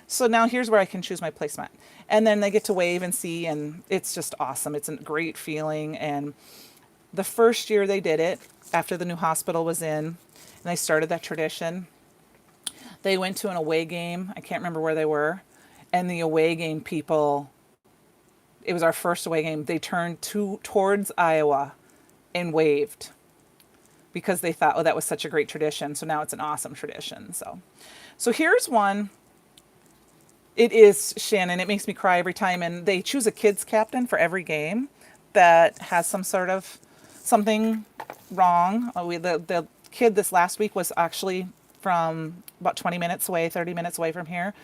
[SPEAKER 1] So now here's where I can choose my placemat. And then they get to wave and see, and it's just awesome. It's a great feeling. And the first year they did it, after the new hospital was in, and they started that tradition, they went to an away game. I can't remember where they were. And the away game people, it was our first away game, they turned towards Iowa and waved because they thought, oh, that was such a great tradition. So now it's an awesome tradition. So here's one. It is, Shannon, it makes me cry every time. And they choose a kids captain for every game that has something wrong. The kid this last week was actually from about 30 minutes away from here.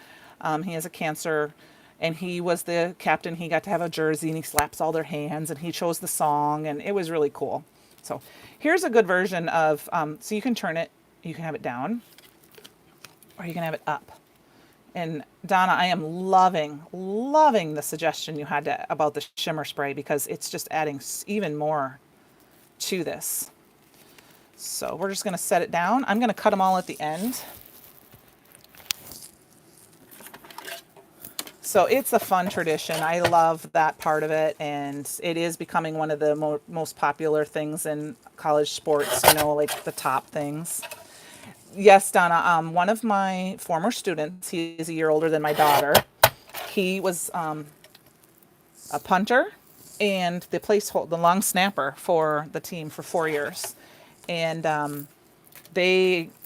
[SPEAKER 1] He has a cancer, and he was the captain. He got to have a jersey, and he slaps all their hands, and he chose the song, and it was really cool. So here's a good version of, so you can turn it, you can have it down, or you can have it up. And Donna, I am loving the suggestion you had about the shimmer spray because it's just adding even more to this. So we're just going to set it down. I'm going to cut them all at the end. So it's a fun tradition. I love that part of it, and it is becoming one of the most popular things in college sports, like the top things. Yes, Donna, one of my former students, he is a year older than my daughter. He was a punter and the long snapper for the team for 4 years. And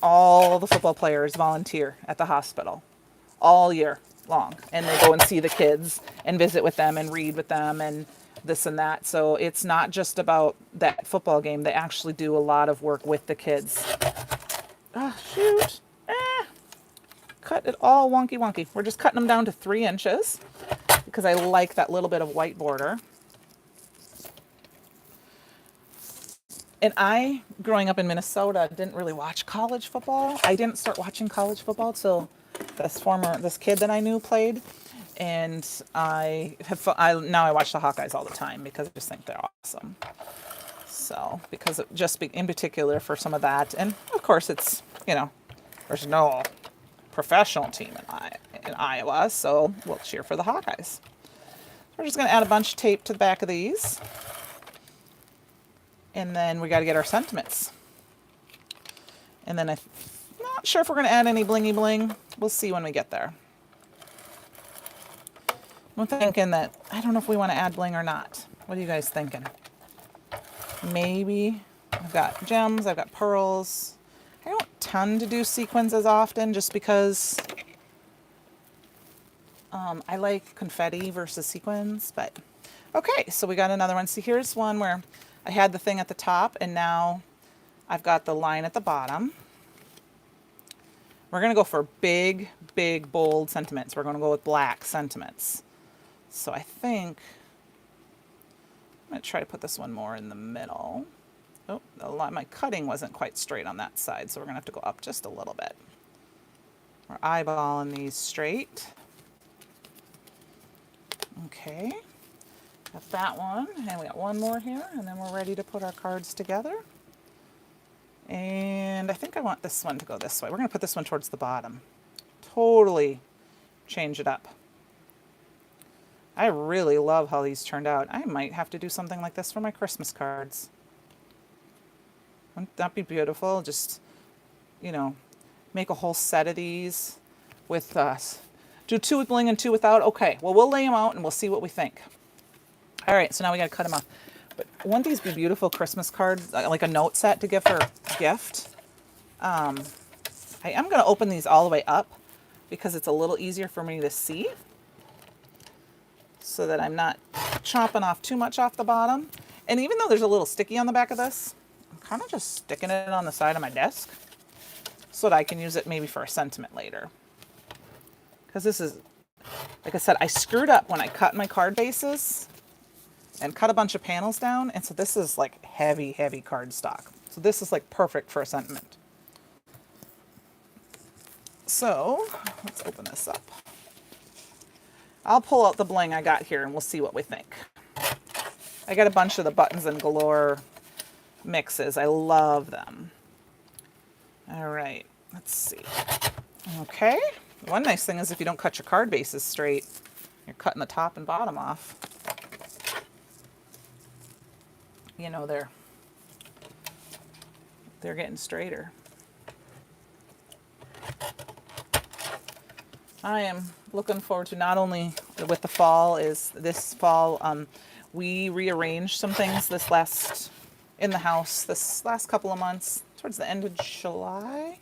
[SPEAKER 1] all the football players volunteer at the hospital all year long. And they go and see the kids and visit with them and read with them. And this and that. So it's not just about that football game. They actually do a lot of work with the kids. Oh, shoot. Cut it all wonky wonky. We're just cutting them down to 3 inches because I like that little bit of white border. And I, growing up in Minnesota, didn't really watch college football. I didn't start watching college football till this kid that I knew played. And now I watch the Hawkeyes all the time because I just think they're awesome. So, because in particular for some of that. And of course it's, there's no professional team in Iowa, so we'll cheer for the Hawkeyes. We're just going to add a bunch of tape to the back of these. And then we got to get our sentiments. And then I'm not sure if we're going to add any blingy bling. We'll see when we get there. I'm thinking that, I don't know if we want to add bling or not. What are you guys thinking? Maybe. I've got gems, I've got pearls. I don't tend to do sequins as often just because I like confetti versus sequins. But okay, so we got another one. See, here's one where I had the thing at the top and now I've got the line at the bottom. We're going to go for big, big, bold sentiments. We're going to go with black sentiments. So I think I'm going to try to put this one more in the middle. Oh, my cutting wasn't quite straight on that side, so we're going to have to go up just a little bit. We're eyeballing these straight. Okay. Got that one, and we got one more here, and then we're ready to put our cards together. And I think I want this one to go this way. We're going to put this one towards the bottom. Totally change it up. I really love how these turned out. I might have to do something like this for my Christmas cards. Wouldn't that be beautiful? Just, make a whole set of these with us. Do 2 with bling and 2 without? Okay, well, we'll lay them out and we'll see what we think. All right, so now we got to cut them off. But wouldn't these be beautiful Christmas cards, like a note set to give for a gift? I am going to open these all the way up because it's a little easier for me to see so that I'm not chopping off too much off the bottom. And even though there's a little sticky on the back of this, I'm kind of just sticking it on the side of my desk so that I can use it maybe for a sentiment later. Because this is, like I said, I screwed up when I cut my card bases and cut a bunch of panels down. And so this is like heavy, heavy cardstock. So this is like perfect for a sentiment. So let's open this up. I'll pull out the bling I got here and we'll see what we think. I got a bunch of the Buttons and Galore mixes. I love them. All right, let's see. Okay, one nice thing is if you don't cut your card bases straight, you're cutting the top and bottom off. They're getting straighter. I am looking forward to not only with the fall is this fall, we rearranged some things in the house this last couple of months, towards the end of July.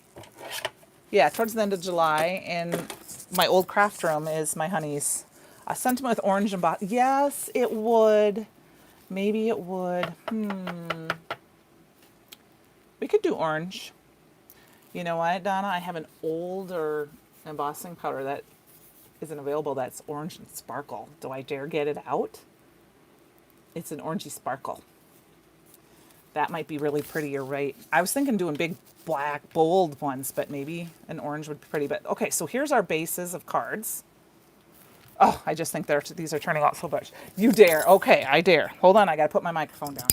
[SPEAKER 1] Yeah, towards the end of July, and my old craft room is my honey's. A sentiment with orange and yes, it would. Maybe it would. We could do orange. You know what, Donna? I have an older embossing powder that isn't available that's orange and sparkle. Do I dare get it out? It's an orangey sparkle. That might be really pretty, you're right. I was thinking doing big black bold ones, but maybe an orange would be pretty. But okay, so here's our bases of cards. Oh, I just think these are turning out so much. You dare. Okay, I dare. Hold on, I gotta put my microphone down.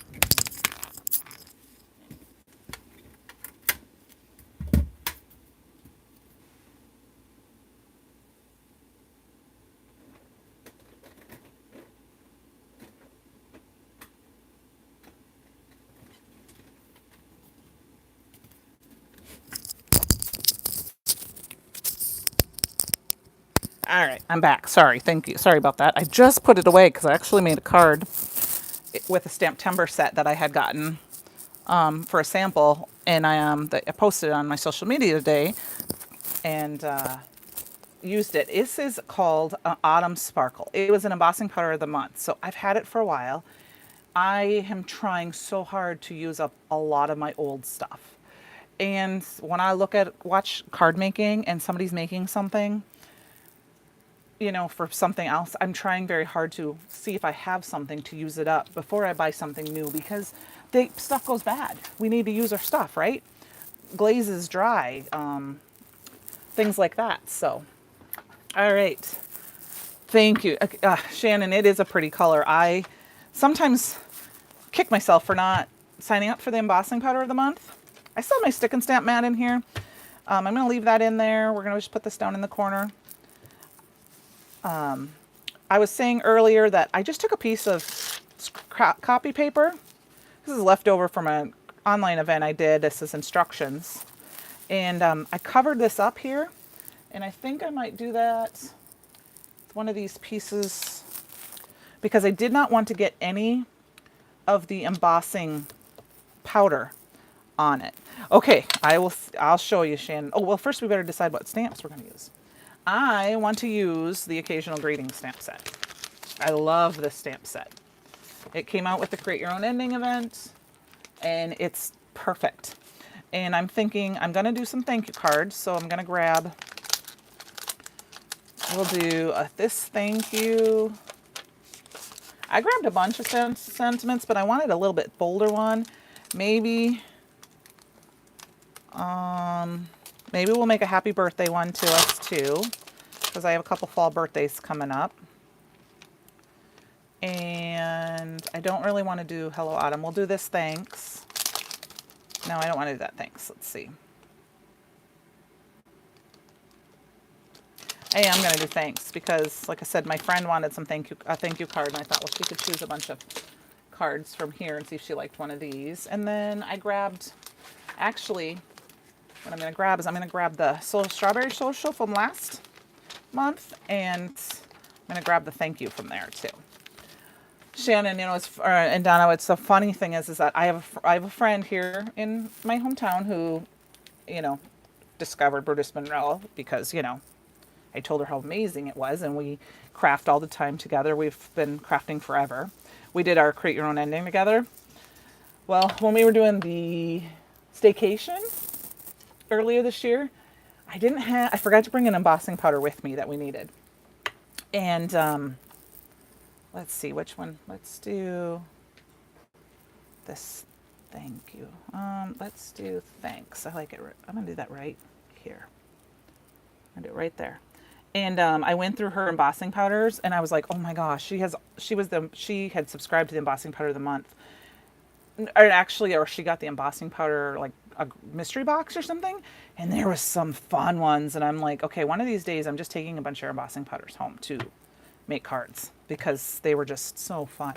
[SPEAKER 1] All right, I'm back. Sorry, thank you. Sorry about that. I just put it away because I actually made a card with a stamped timber set that I had gotten for a sample, and I posted it on my social media today. And used it. This is called Autumn Sparkle. It was an embossing powder of the month, so I've had it for a while. I am trying so hard to use up a lot of my old stuff. And when I watch card making and somebody's making something, you know, for something else, I'm trying very hard to see if I have something to use it up before I buy something new, because stuff goes bad. We need to use our stuff, right? Glazes dry, things like that. So, all right. Thank you. Shannon, it is a pretty color. I sometimes kick myself for not signing up for the embossing powder of the month. I still have my stick and stamp mat in here. I'm going to leave that in there. We're going to just put this down in the corner. I was saying earlier that I just took a piece of copy paper. This is leftover from an online event I did. This is instructions. And I covered this up here. And I think I might do that with one of these pieces, because I did not want to get any of the embossing powder on it. Okay, I'll show you, Shannon. Oh, well, first we better decide what stamps we're going to use. I want to use the Occasional Greeting stamp set. I love this stamp set. It came out with the Create Your Own Ending event, and it's perfect. And I'm thinking I'm going to do some thank you cards, so I'm going to grab, we'll do this thank you. I grabbed a bunch of sentiments, but I wanted a little bit bolder one. Maybe we'll make a happy birthday one to us too, because I have a couple fall birthdays coming up. And I don't really want to do Hello Autumn. We'll do this thanks. No, I don't want to do that thanks. Let's see. Hey, I'm going to do thanks because, like I said, my friend wanted a thank you card, and I thought, well, she could choose a bunch of cards from here and see if she liked one of these. And then I grabbed, actually, what I'm going to grab is I'm going to grab the Strawberry Social from last month, and I'm going to grab the thank you from there too. Shannon, you know, and Donna, it's the funny thing is that I have a friend here in my hometown who, you know, discovered Brutus Monroe because, you know, I told her how amazing it was, and we craft all the time together. We've been crafting forever. We did our Create Your Own Ending together. Well, when we were doing the staycation earlier this year, I forgot to bring an embossing powder with me that we needed. And let's see which one. Let's do this. Thank you. Let's do thanks. I like it. I'm gonna do that right here. I'm gonna do it right there. And I went through her embossing powders, and I was like, oh my gosh, she had subscribed to the embossing powder of the month, or she got the embossing powder like a mystery box or something, and there was some fun ones, and I'm like, okay, one of these days I'm just taking a bunch of embossing powders home to make cards because they were just so fun.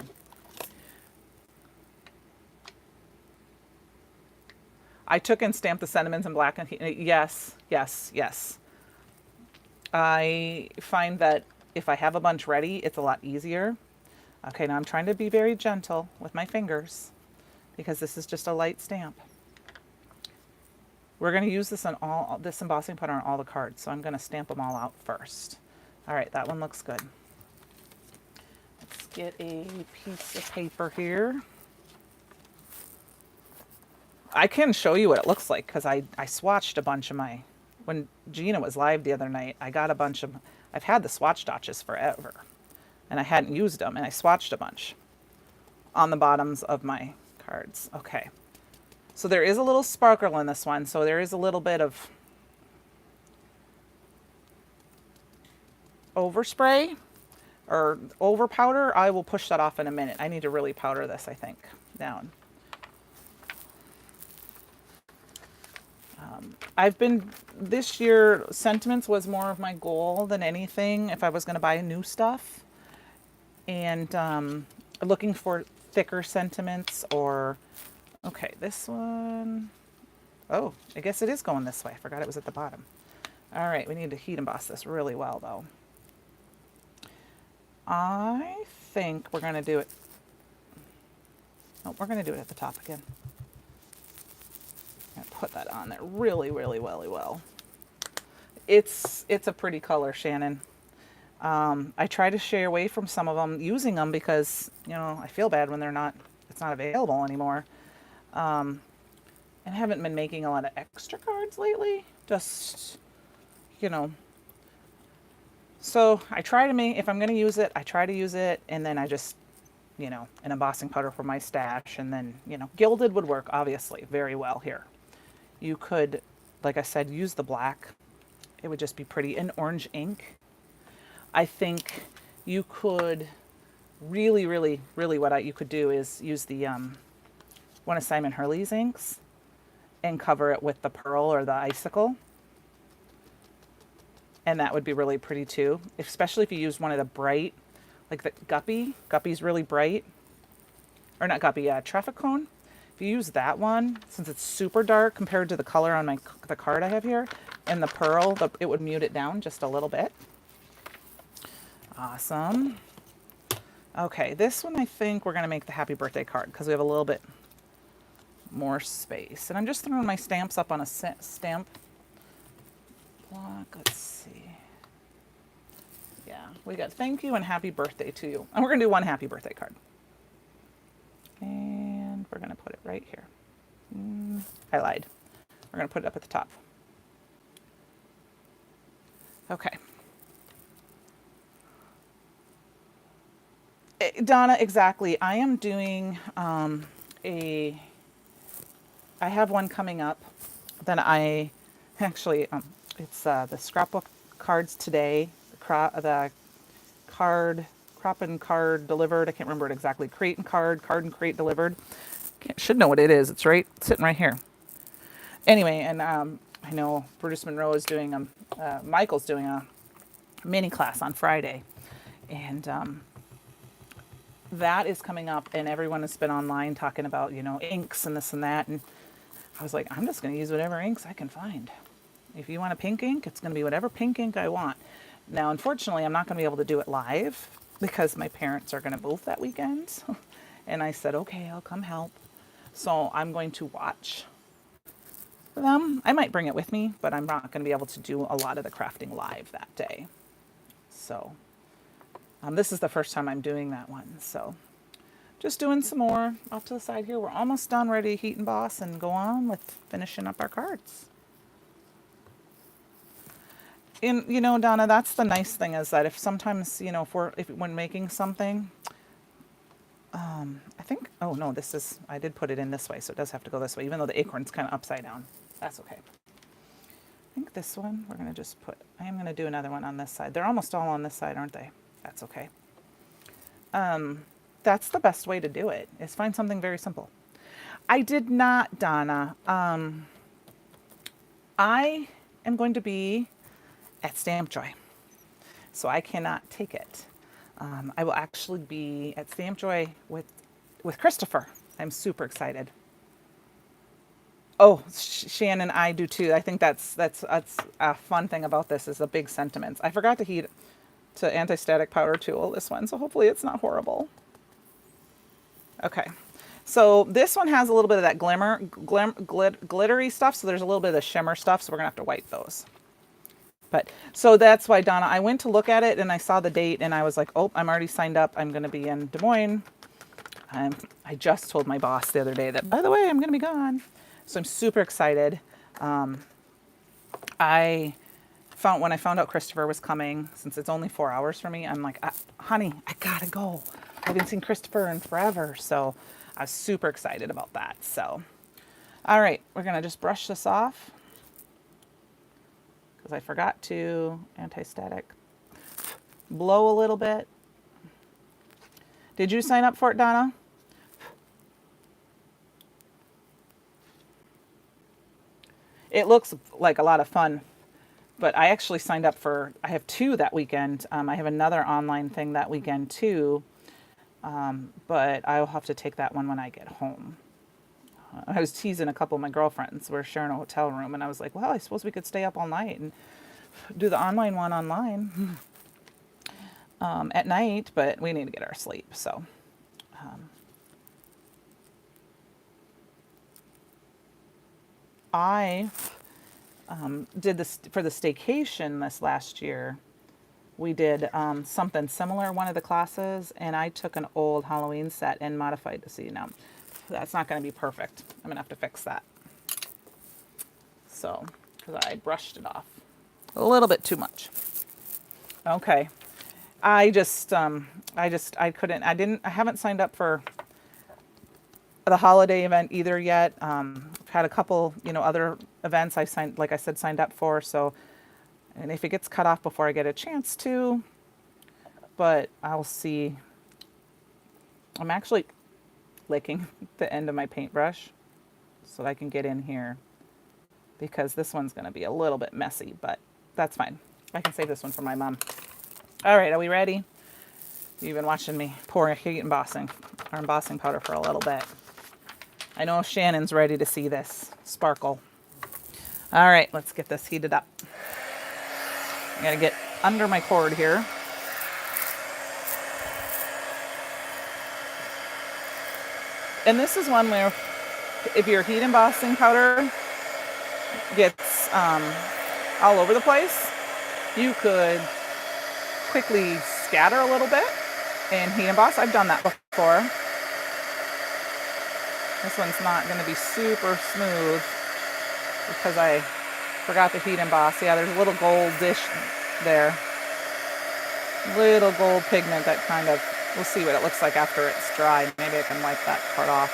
[SPEAKER 1] I took and stamped the sentiments in black, and yes. I find that if I have a bunch ready, it's a lot easier. Okay, now I'm trying to be very gentle with my fingers because this is just a light stamp. We're going to use this this embossing powder on all the cards, so I'm going to stamp them all out first. All right, that one looks good. Let's get a piece of paper here. I can show you what it looks like because I swatched a bunch of when Gina was live the other night, I got a bunch of, I've had the swatch dotches forever, and I hadn't used them, and I swatched a bunch on the bottoms of my cards. Okay, so there is a little sparkle in this one, so there is a little bit of overspray or over powder. I will push that off in a minute. I need to really powder this, I think, down. This year, sentiments was more of my goal than anything if I was going to buy new stuff. And looking for thicker sentiments or, okay, this one, oh, I guess it is going this way. I forgot it was at the bottom. All right, we need to heat emboss this really well though. I think we're going to do it. Oh, we're going to do it at the top again. Put that on there really, really, really well. It's a pretty color, Shannon. I try to stay away from some of them using them because, you know, I feel bad when it's not available anymore. And I haven't been making a lot of extra cards lately. Just, you know. So I try to make, if I'm going to use it, I try to use it, and then I just, you know, an embossing powder for my stash, and then, you know, gilded would work obviously very well here. You could, like I said, use the black. It would just be pretty. And orange ink. I think you could really, really, really what you could do is use the one of Simon Hurley's inks and cover it with the pearl or the icicle. And that would be really pretty too, especially if you use one of the bright, like the Guppy. Guppy's really bright. Or not Guppy, Traffic Cone. If you use that one, since it's super dark compared to the color on the card I have here, and the pearl, it would mute it down just a little bit. Awesome. Okay, this one I think we're going to make the happy birthday card because we have a little bit more space. And I'm just throwing my stamps up on a stamp block. Let's see. Yeah, we got thank you and happy birthday to you. And we're going to do one happy birthday card. And we're going to put it right here. I lied. We're going to put it up at the top. Okay. Donna, exactly. I am doing I have one coming up that I actually, it's the scrapbook cards today, the card, crop and card delivered. I can't remember it exactly. Crate and card and crate delivered. Should know what it is. It's sitting right here. Anyway, and I know Bruce Monroe is doing Michael's doing a mini class on Friday, and that is coming up, and everyone has been online talking about, you know, inks and this and that, and I was like, I'm just going to use whatever inks I can find. If you want a pink ink, it's going to be whatever pink ink I want. Now, unfortunately, I'm not going to be able to do it live because my parents are going to move that weekend, and I said, okay, I'll come help. So I'm going to watch them. I might bring it with me, but I'm not going to be able to do a lot of the crafting live that day. So this is the first time I'm doing that one. So just doing some more off to the side here. We're almost done, ready to heat and emboss and go on with finishing up our cards. And, you know, Donna, that's the nice thing is that if sometimes, you know, when making something, I think, oh no, I did put it in this way, so it does have to go this way, even though the acorn's kind of upside down. That's okay. I think this one, we're going to just I am going to do another one on this side. They're almost all on this side, aren't they? That's okay. That's the best way to do it, is find something very simple. I did not, Donna. I am going to be at Stamp Joy, so I cannot take it. I will actually be at Stamp Joy with Christopher. I'm super excited. Oh, Shannon, I do too. I think that's a fun thing about this is the big sentiments. I forgot to heat to anti-static powder tool this one, so hopefully it's not horrible. Okay, so this one has a little bit of that glittery stuff, so there's a little bit of the shimmer stuff, so we're gonna have to wipe those. But so that's why, Donna, I went to look at it and I saw the date and I was like, oh, I'm already signed up. I'm going to be in Des Moines. I just told my boss the other day that, by the way, I'm going to be gone. So I'm super excited. When I found out Christopher was coming, since it's only 4 hours for me, I'm like, honey, I gotta go. I haven't seen Christopher in forever. So I was super excited about that. So, all right, we're going to just brush this off. I forgot to anti-static blow a little bit. Did you sign up for it, Donna? It looks like a lot of fun, but I actually signed up I have 2 that weekend. I have another online thing that weekend too, but I'll have to take that one when I get home. I was teasing a couple of my girlfriends. We're sharing a hotel room, and I was like, well, I suppose we could stay up all night and do the online one online at night, but we need to get our sleep. So did this for the staycation this last year. We did something similar one of the classes, and I took an old Halloween set and modified the scene. Now, that's not going to be perfect. I'm going to have to fix that. So, because I brushed it off a little bit too much. Okay. I haven't signed up for the holiday event either yet. I've had a couple, other events like I said, signed up for. So, and if it gets cut off before I get a chance to, but I'll see. I'm actually licking the end of my paintbrush so that I can get in here because this one's going to be a little bit messy, but that's fine. I can save this one for my mom. All right, are we ready? You've been watching me pour heat embossing powder for a little bit. I know Shannon's ready to see this sparkle. All right, let's get this heated up. I gotta get under my cord here. And this is one where if your heat embossing powder gets all over the place, you could quickly scatter a little bit and heat emboss. I've done that before. This one's not going to be super smooth because I forgot to heat emboss. Yeah, there's a little gold dish there. Little gold pigment that kind of, we'll see what it looks like after it's dried. Maybe I can wipe that part off.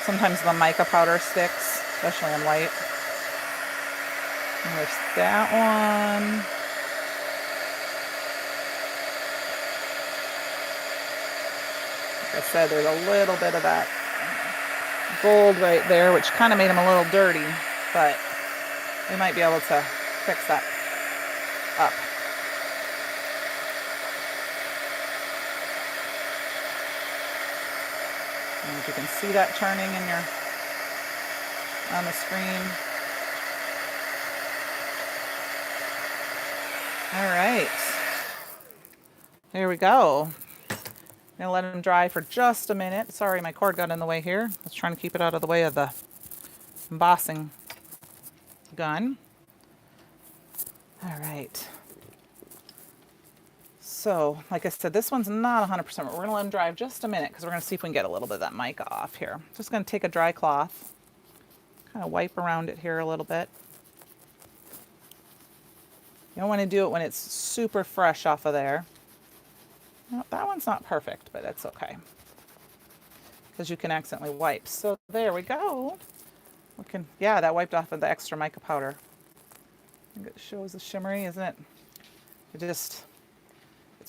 [SPEAKER 1] Sometimes the mica powder sticks, especially on white. And there's that one. Like I said, there's a little bit of that gold right there, which kind of made them a little dirty, but we might be able to fix that up. And if you can see that turning on the screen. All right. There we go. I'm going to let them dry for just a minute. Sorry, my cord got in the way here. I was trying to keep it out of the way of the embossing gun. All right. So, like I said, this one's not 100%, but we're going to let them dry just a minute because we're going to see if we can get a little bit of that mica off here. Just going to take a dry cloth, kind of wipe around it here a little bit. You don't want to do it when it's super fresh off of there. No, that one's not perfect, but that's okay because you can accidentally wipe. So there we go. Yeah, that wiped off of the extra mica powder. I think it shows the shimmery, isn't it? It's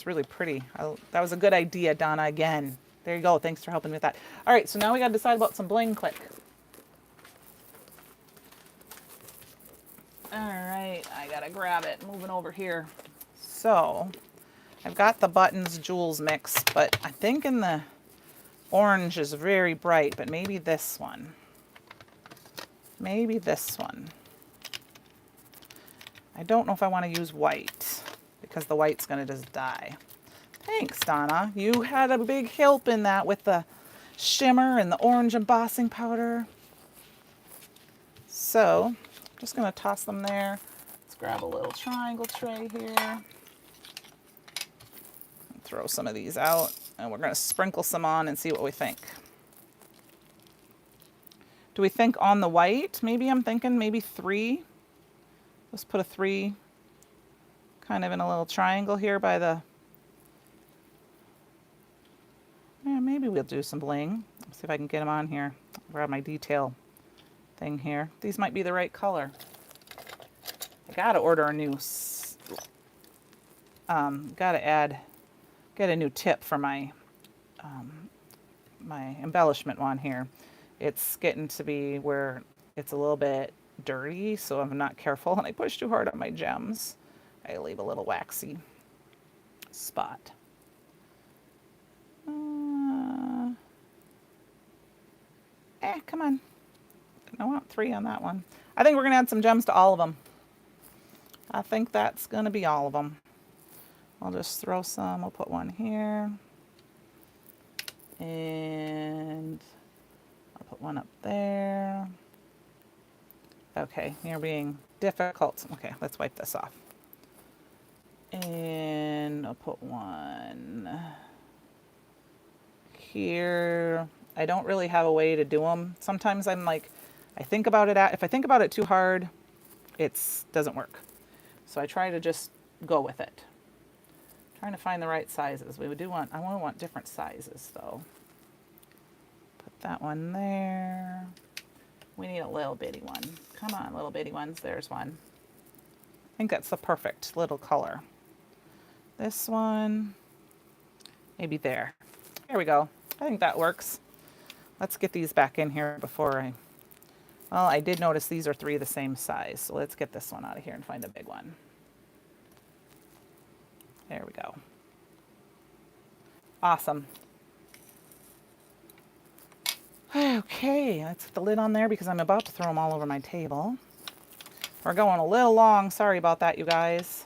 [SPEAKER 1] really pretty. That was a good idea, Donna, again. There you go. Thanks for helping me with that. All right, so now we got to decide about some bling quick. All right, I got to grab it. Moving over here. So I've got the buttons jewels mix, but I'm thinking the orange is very bright, but maybe this one. Maybe this one. I don't know if I want to use white because the white's going to just die. Thanks, Donna. You had a big help in that with the shimmer and the orange embossing powder. So I'm just going to toss them there. Let's grab a little triangle tray here. Throw some of these out, and we're going to sprinkle some on and see what we think. Do we think on the white? Maybe I'm thinking maybe 3. Let's put a 3 kind of in a little triangle here by the... Yeah, maybe we'll do some bling. Let's see if I can get them on here. Grab my detail thing here. These might be the right color. I gotta order a new... get a new tip for my my embellishment one here. It's getting to be where it's a little bit dirty, so I'm not careful and I push too hard on my gems. I leave a little waxy spot. Come on. I want 3 on that one. I think we're gonna add some gems to all of them. I think that's gonna be all of them. I'll just throw some. I'll put one here. And I'll put one up there. Okay, you're being difficult. Okay, let's wipe this off. And I'll put one here. I don't really have a way to do them. Sometimes I'm like, I think about it, if I think about it too hard, it doesn't work. So I try to just go with it. Trying to find the right sizes. I want different sizes though. Put that one there. We need a little bitty one. Come on, little bitty ones. There's one. I think that's the perfect little color. This one, maybe there. There we go. I think that works. Let's get these back in here before well, I did notice these are 3 the same size. So let's get this one out of here and find a big one. There we go. Awesome. Okay, let's put the lid on there because I'm about to throw them all over my table. We're going a little long. Sorry about that, you guys.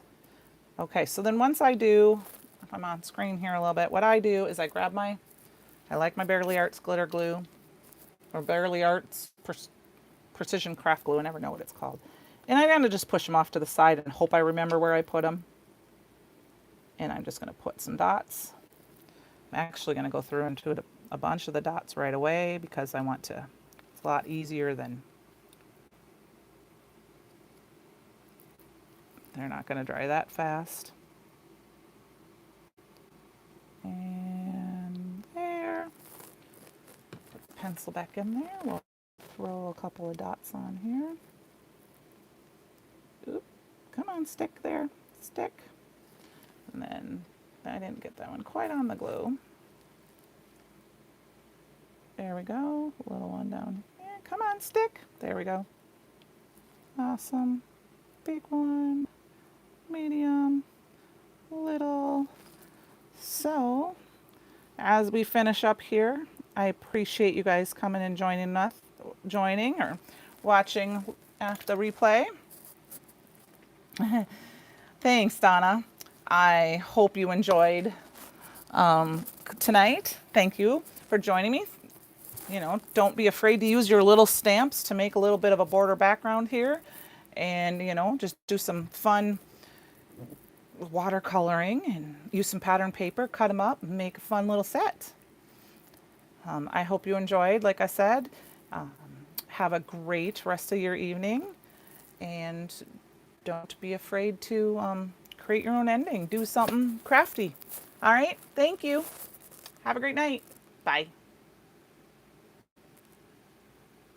[SPEAKER 1] Okay, so then once I do, if I'm on screen here a little bit, what I do is I grab I like my Bearly Arts glitter glue, or Bearly Arts Precision Craft Glue. I never know what it's called. And I kind of just push them off to the side and hope I remember where I put them. And I'm just going to put some dots. I'm actually going to go through and do a bunch of the dots right away because I want to, it's a lot easier than, they're not going to dry that fast. And there. Put the pencil back in there. We'll throw a couple of dots on here. Oop, come on, stick there, stick. And then I didn't get that one quite on the glue. There we go. A little one down here. Come on, stick. There we go. Awesome. Big one, medium, little. So, as we finish up here, I appreciate you guys coming and joining or watching the replay. Thanks, Donna. I hope you enjoyed tonight. Thank you for joining me. You know, don't be afraid to use your little stamps to make a little bit of a border background here. And, you know, just do some fun watercoloring and use some pattern paper, cut them up, and make a fun little set. I hope you enjoyed, like I said. Have a great rest of your evening. And don't be afraid to create your own ending. Do something crafty. All right. Thank you. Have a great night. Bye.